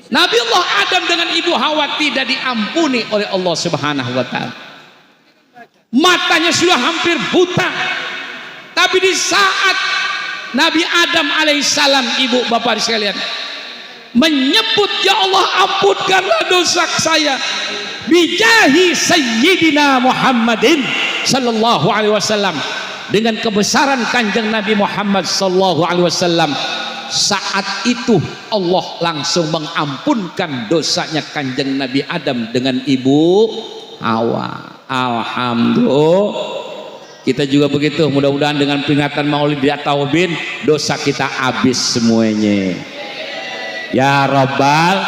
Nabiullah Adam dengan Ibu Hawa tidak diampuni oleh Allah Subhanahu wa taala. Matanya sudah hampir buta, tapi di saat Nabi Adam alaihissalam, ibu bapak sekalian, menyebut, ya Allah ampunkanlah dosa saya bijahi sayyidina Muhammadin sallallahu alaihi wasallam, dengan kebesaran kanjeng Nabi Muhammad sallallahu alaihi wasallam, saat itu Allah langsung mengampunkan dosanya kanjeng Nabi Adam dengan Ibu Hawa. Alhamdulillah. Kita juga begitu, mudah-mudahan dengan peringatan Maulid At-Taubin dosa kita habis semuanya. Ya Rabbal.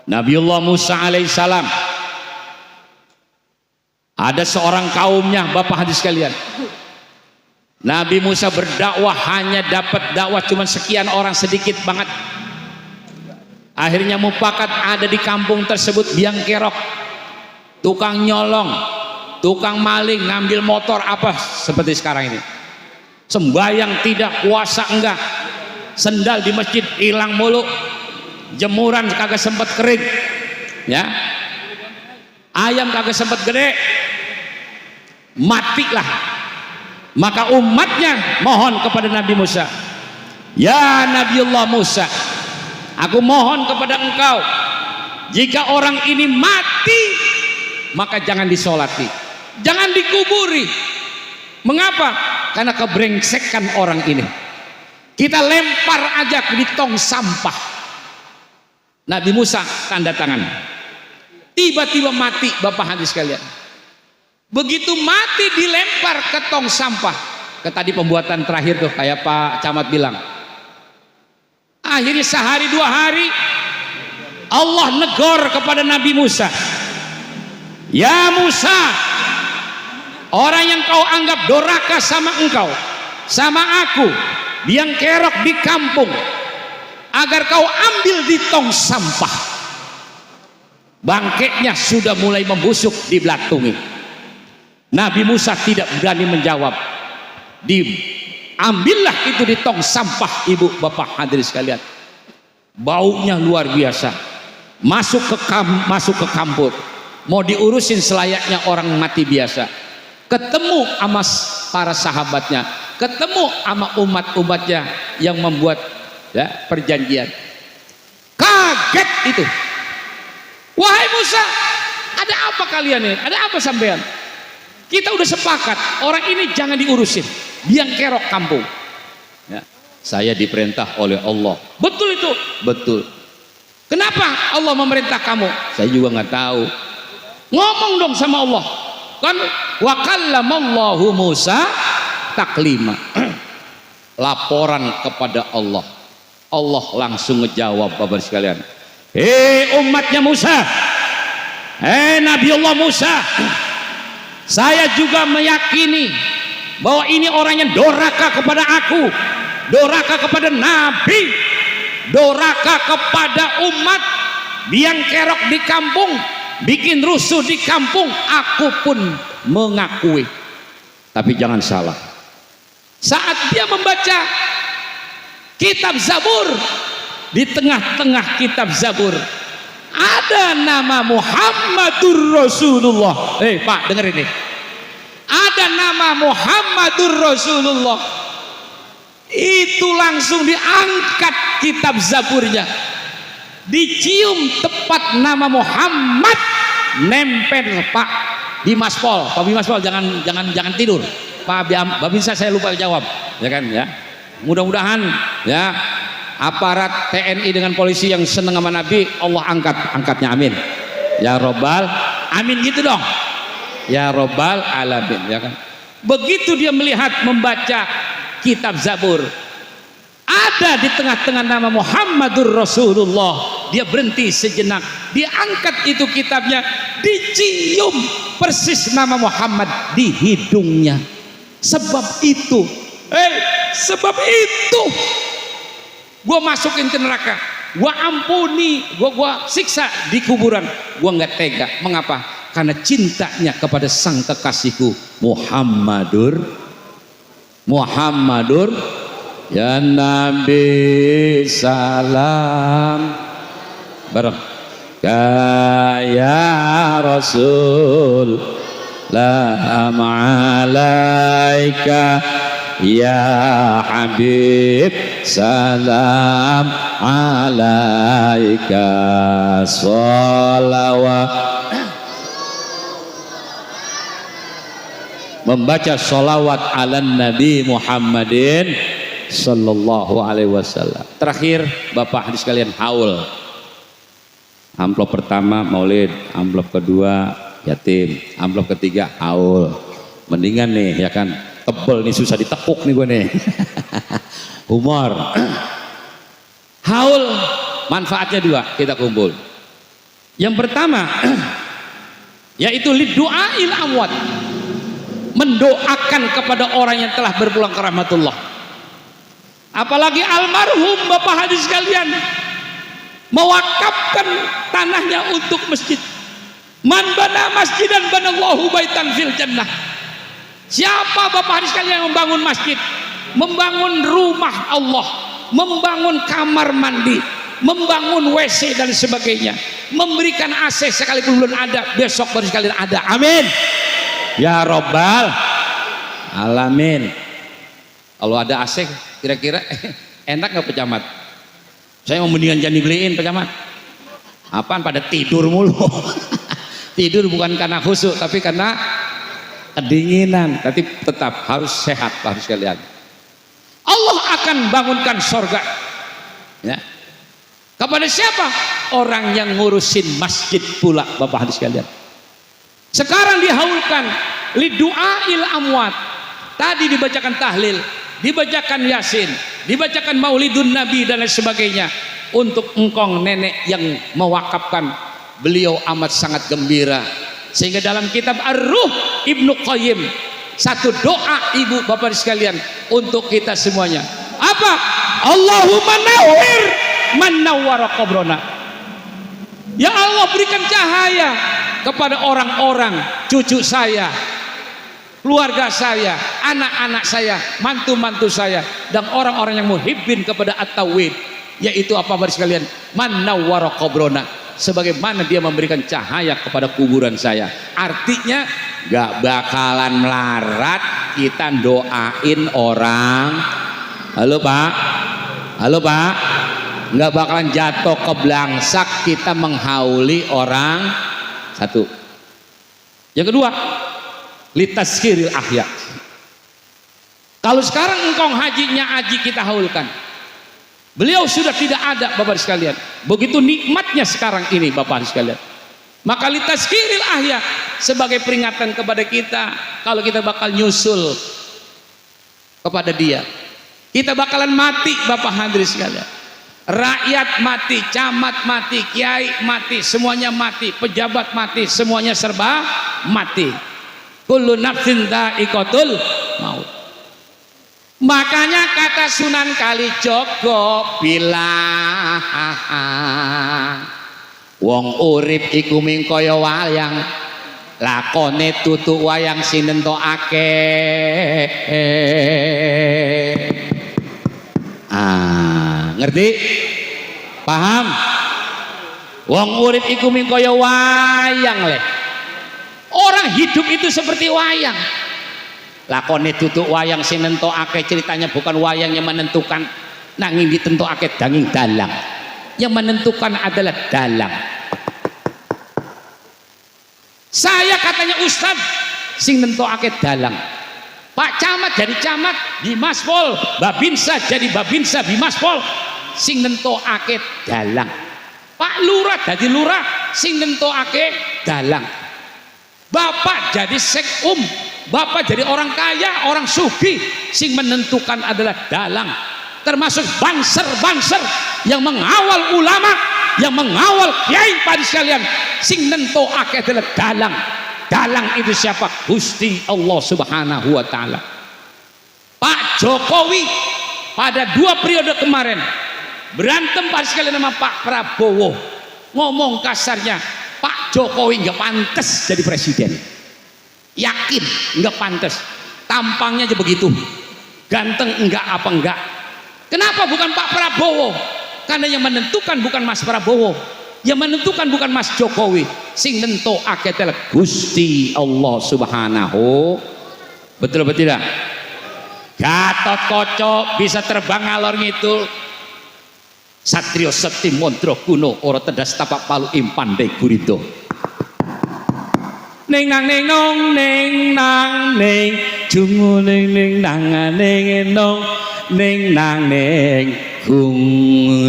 Nabiullah Musa alaihissalam, ada seorang kaumnya, bapak hadis sekalian, Nabi Musa berdakwah, hanya dapat dakwah cuma sekian orang, sedikit banget. Akhirnya mufakat ada di kampung tersebut biang kerok, tukang nyolong, tukang maling, ngambil motor, apa seperti sekarang ini. Sembayang tidak, puasa enggak, sendal di masjid hilang mulu, jemuran kagak sempat kering, ya, ayam kagak sempat gede, matilah. Maka umatnya mohon kepada Nabi Musa, ya Nabiullah Musa, aku mohon kepada engkau, jika orang ini mati maka jangan disolati, jangan dikuburi. Mengapa? Karena kebrengsekan orang ini, kita lempar aja di tong sampah. Nabi Musa tanda tangan, tiba-tiba mati, bapak hadis sekalian. Begitu mati dilempar ke tong sampah. Ke tadi pembuatan terakhir tuh, kayak Pak Camat bilang, akhirnya sehari 2 hari Allah negor kepada Nabi Musa, ya Musa, orang yang kau anggap doraka sama engkau, sama aku, biang kerok di kampung, agar kau ambil di tong sampah. Bangkainya sudah mulai membusuk di belatungi. Nabi Musa tidak berani menjawab. Diambillah itu di tong sampah, ibu bapak hadirin sekalian. Baunya luar biasa. Masuk ke kampung. Mau diurusin selayaknya orang mati biasa. Ketemu sama para sahabatnya, ketemu sama umat-umatnya yang membuat, ya, perjanjian. Kaget itu. Wahai Musa, ada apa kalian ini? Ada apa sampean? Kita udah sepakat, orang ini jangan diurusin, biang kerok kampung. Ya, saya diperintah oleh Allah. Betul itu? Betul. Kenapa Allah memerintah kamu? Saya juga nggak tahu. Ngomong dong sama Allah. Kan wa kallamallahu Musa taklima. Laporan kepada Allah. Allah langsung ngejawab, bapak sekalian. Hei umatnya Musa, hei Nabiullah Musa, saya juga meyakini bahwa ini orang yang doraka kepada aku, doraka kepada Nabi, doraka kepada umat, biang kerok di kampung, bikin rusuh di kampung. Aku pun mengakui. Tapi jangan salah, saat dia membaca kitab Zabur, di tengah-tengah kitab Zabur ada nama Muhammadur Rasulullah. Pak, denger ini. Ada nama Muhammadur Rasulullah. Itu langsung diangkat kitab Zaburnya. Dicium tepat nama Muhammad, nempel Pak Bimaspol. Pak Bimaspol jangan tidur. Pak Babinsa saya lupa jawab, ya kan ya. Mudah-mudahan ya aparat TNI dengan polisi yang senang sama Nabi Allah angkatnya, amin. Ya Robbal, amin gitu dong. Ya Robbal alamin, ya kan. Begitu dia melihat membaca kitab Zabur, ada di tengah-tengah nama Muhammadur Rasulullah, dia berhenti sejenak, dia angkat itu kitabnya, dicium persis nama Muhammad di hidungnya. Sebab itu gua masukin ke neraka, gua ampuni, gua siksa di kuburan, gua nggak tega. Mengapa? Karena cintanya kepada sang kekasihku Muhammadur ya Nabi salam bareng ya Rasul salam alaika ya Habib salam alaika sholawat. Membaca sholawat ala Nabi Muhammadin sallallahu alaihi wasallam. Terakhir Bapak hadis sekalian, haul. Amplop pertama maulid, amplop kedua yatim, amplop ketiga haul. Mendingan nih ya kan, tebel nih susah ditekuk nih gue nih. Humor. Haul manfaatnya dua, kita kumpul. Yang pertama yaitu lidu'ail amwat, mendoakan kepada orang yang telah berpulang ke rahmatullah. Apalagi almarhum Bapak hadis sekalian mewakafkan tanahnya untuk masjid. Man bana masjidan banallahu baitan fil jannah. Siapa Bapak hadis sekalian yang membangun masjid, membangun rumah Allah, membangun kamar mandi, membangun WC dan sebagainya, memberikan AC sekalipun belum ada, besok baru sekalian ada. Amin. Ya Robbal alamin. Kalau ada AC kira-kira enak nggak Pak Camat? Saya mau mendingan jangan dibeliin Pak Camat. Apaan pada tidur mulu. Tidur bukan karena khusyuk tapi karena kedinginan. Tapi tetap harus sehat Pak sekalian. Allah akan bangunkan sorga ya. Kepada siapa? Orang yang ngurusin masjid pula Bapak hadis sekalian. Sekarang dihaulkan lidu'ail amwat. Tadi dibacakan tahlil, dibacakan yasin, dibacakan maulidun nabi dan lain sebagainya. Untuk engkong nenek yang mewakafkan, beliau amat sangat gembira. Sehingga dalam kitab Ar-Ruh Ibnu Qayyim, satu doa ibu bapak sekalian untuk kita semuanya. Apa? Allahumma nawwir man nawwara qabrona. Ya Allah, berikan cahaya kepada orang-orang, cucu saya, keluarga saya, anak-anak saya, mantu-mantu saya, dan orang-orang yang muhibbin kepada at-tauhid, yaitu apa baris sekalian? Man nawwara qabrona, sebagaimana dia memberikan cahaya kepada kuburan saya. Artinya gak bakalan melarat kita doain orang. Halo Pak, halo Pak, gak bakalan jatuh ke belangsak kita menghauli orang. Satu. Yang kedua, litazkiril ahya. Kalau sekarang engkong hajinya haji kita haulkan, beliau sudah tidak ada Bapak sekalian. Begitu nikmatnya sekarang ini Bapak sekalian. Maka litazkiril ahya sebagai peringatan kepada kita, kalau kita bakal nyusul kepada dia, kita bakalan mati Bapak hadirin sekalian. Rakyat mati, camat mati, kiai mati, semuanya mati, pejabat mati, semuanya serba mati. Kullu nafsin dha'iqatul maut. Makanya kata Sunan Kalijaga, bilah wong urip iku ming kaya wayang, lakone tutuk wayang sinentokake. Ngerti? Paham? Wong urip iku ming kaya wayang le. Orang hidup itu seperti wayang. Lakone tutuk wayang sing nentokake, ceritanya bukan wayang yang menentukan, nanging ditentokake danging dalang. Yang menentukan adalah dalang. Saya katanya ustad sing nentokake dalang. Pak Camat jadi camat Bimaspol, Babinsa jadi Babinsa Bimaspol, sing nentokake dalang. Pak Lurah jadi lurah, sing nentokake dalang. Bapak jadi sekum, bapak jadi orang kaya, orang sugih, sing menentukan adalah dalang. Termasuk banser-banser yang mengawal ulama, yang mengawal kiai pada sekalian, sing nentokake adalah dalang. Dalang itu siapa? Gusti Allah Subhanahu wa taala. Pak Jokowi pada 2 periode kemarin berantem pada sekalian sama Pak Prabowo. Ngomong kasarnya, Pak Jokowi nggak pantas jadi presiden. Yakin nggak pantas. Tampangnya aja begitu. Ganteng enggak apa enggak. Kenapa bukan Pak Prabowo? Karena yang menentukan bukan Mas Prabowo, yang menentukan bukan Mas Jokowi, sing nentokake adalah Gusti Allah Subhanahu. Betul betul tidak? Gatot Kaca bisa terbang ngalor ngidul, Satrio Sekti Mondro Kuno ora tedas tapak palu impande gurido. Ning nang ning nong ning nang ning jungu ning ning nang ning nong ning nang ning gung.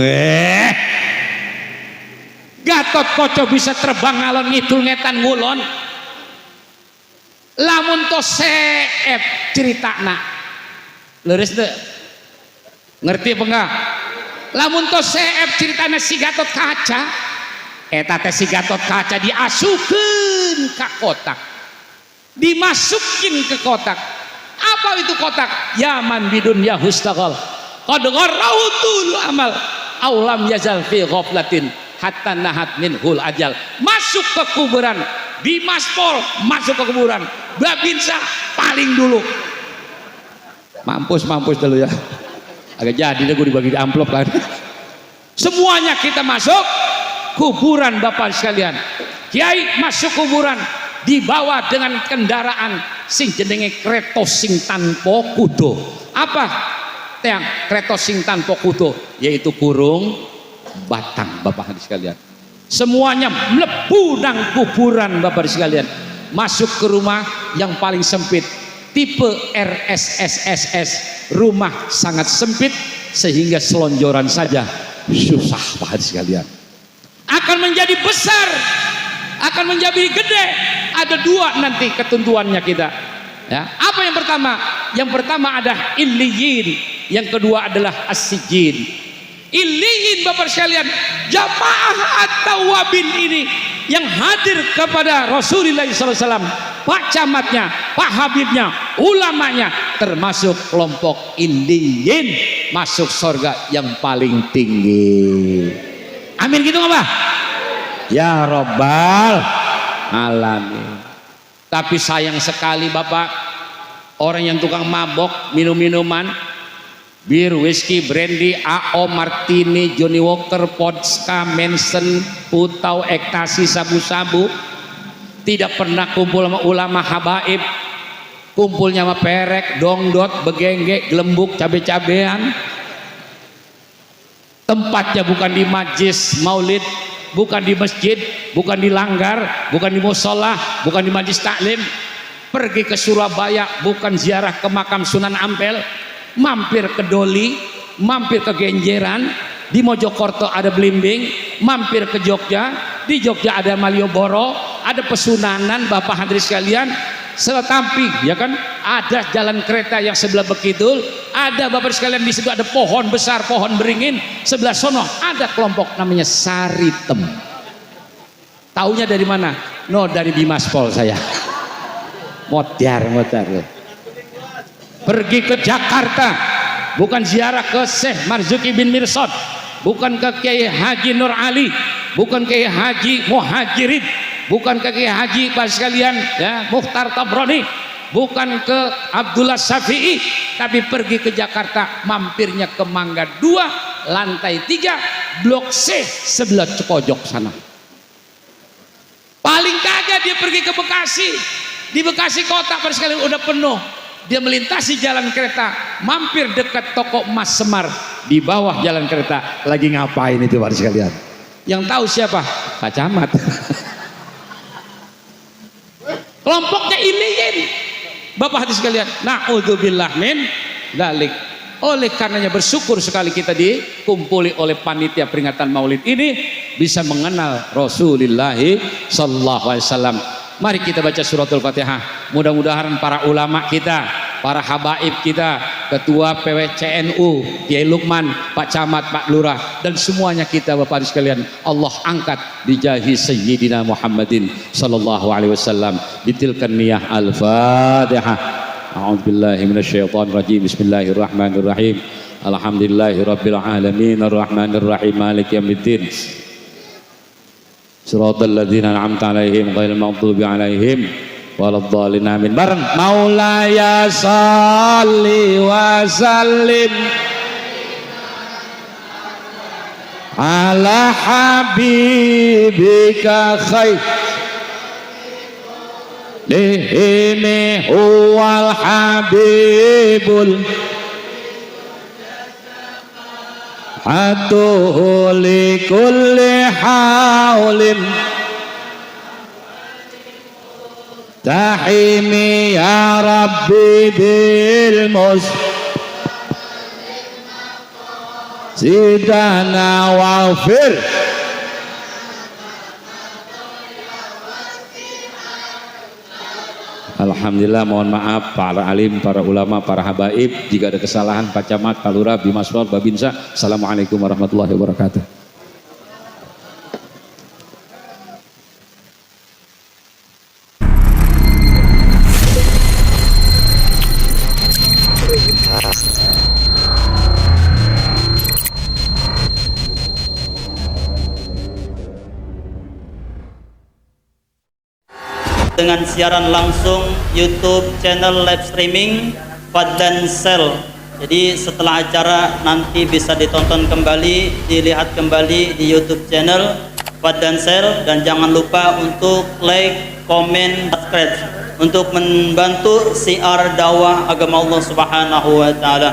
Gatot Kaca bisa terbang ngalor ngidul ngetan ngulon. Lamun to seep critakna. Leres deh. Ngerti apa enggak? Lamun to seep ceritana si Gatot Kaca, eta teh si Gatot Kaca diasukeun ka kotak. Dimasukin ke kotak. Apa itu kotak? Yaman bidun ya hustaqal. Qad gharautul amal. Aulam yazal fi ghaflatin hatta nahat minhul ajal. Masuk ke kuburan, Dimaspol masuk ke kuburan, Babinsa paling dulu. Mampus dulu ya. Agak jadi deh gue dibagi di amplop kan. Semuanya kita masuk kuburan Bapak sekalian. Kiai masuk kuburan dibawa dengan kendaraan sing jenenge kereta sing tanpa kuda. Apa? Yang kereta sing tanpa kuda yaitu kurung batang Bapak sekalian. Semuanya mlebu nang kuburan Bapak sekalian. Masuk ke rumah yang paling sempit, tipe RSSSS, rumah sangat sempit sehingga selonjoran saja susah Bapak sekalian. Akan menjadi besar, akan menjadi gede. Ada 2 nanti ketentuannya kita. Ya, apa yang pertama? Yang pertama ada illiyin, yang kedua adalah as-sijin. Illiyin Bapak sekalian, jamaah at-tawabin ini yang hadir kepada Rasulullah SAW, Pak Camatnya, Pak Habibnya, ulamanya, termasuk kelompok illiyin, masuk surga yang paling tinggi. Amin gitu nggak Pak? Ya Rabbal Alamin. Tapi sayang sekali Bapak, orang yang tukang mabok, minum-minuman, bir, whisky, brandy, AO, martini, Johnny Walker, vodka, Manson, putau, ekstasi, sabu-sabu, tidak pernah kumpul sama ulama habaib, kumpulnya sama perek, dongdot, begengge, gelembuk, cabe-cabean. Tempatnya bukan di majlis maulid, bukan di masjid, bukan di langgar, bukan di musola, bukan di majlis taklim. Pergi ke Surabaya bukan ziarah ke makam Sunan Ampel, mampir ke Doli, mampir ke Genjeran, di Mojokerto ada Blimbing, mampir ke Jogja, di Jogja ada Malioboro, ada Pesunanan Bapak hadirin sekalian, Selatampi, ya kan? Ada jalan kereta yang sebelah Bekidul, ada Bapak sekalian di situ ada pohon besar, pohon beringin, sebelah sono ada kelompok namanya Saritem. Taunya dari mana? No, dari Dimaspol saya. Motiar. Pergi ke Jakarta, bukan ziarah ke Syekh Marzuki bin Mirsad, bukan ke Kiai Haji Nur Ali, bukan ke Kiai Haji Muhajirin, bukan ke Kiai Haji pas sekalian ya Mukhtar Tabrani, bukan ke Abdullah Syafi'i, tapi pergi ke Jakarta, mampirnya ke Mangga 2 lantai 3 blok C sebelah Cipojok sana. Paling kagak dia pergi ke Bekasi, di Bekasi kota pas sekalian udah penuh. Dia melintasi jalan kereta, mampir dekat toko emas Semar, di bawah jalan kereta lagi ngapain itu Bapak sekalian? Yang tahu siapa? Pak Camat. Kelompoknya iliyin Bapak hati sekalian. Na'udzubillah min dalik. Oleh karenanya bersyukur sekali kita dikumpuli oleh panitia peringatan Maulid ini. bisa mengenal Rasulullah sallallahu alaihi wasallam. Mari kita baca suratul Fatihah. Mudah-mudahan para ulama kita, para habaib kita, ketua PWCNU, Kiai Lukman, Pak Camat, Pak Lurah, dan semuanya kita Bapak Ibu sekalian, Allah angkat di jahi Sayyidina Muhammadin sallallahu alaihi wasallam. Bitilkan niyah al-Fatihah. A'udzubillahi minasyaitonir rajim. Bismillahirrahmanirrahim. Alhamdulillahirabbil alamin arrahmanir rahim maliki yaumiddin. Shiratal ladzina an'amta 'alaihim ghairil maghdubi 'alaihim waladdallin. Amin. Bareng. Maulaya shalli wa sallim ala habibika khair lihini huwal habibul hatuhu li kulli hawlin tahimi ya rabbi bil mus sidana wafir. Alhamdulillah, mohon maaf para alim, para ulama, para habaib jika ada kesalahan. Pak Camat, Pak Lurah, Bimaswar, Babinsa. Assalamualaikum warahmatullahi wabarakatuh. Dengan siaran langsung YouTube channel live streaming Fadlan Sel. Jadi setelah acara nanti bisa ditonton kembali, dilihat kembali di YouTube channel Fadlan Sel, dan jangan lupa untuk like, komen, subscribe untuk membantu siar dakwah agama Allah Subhanahu wa taala.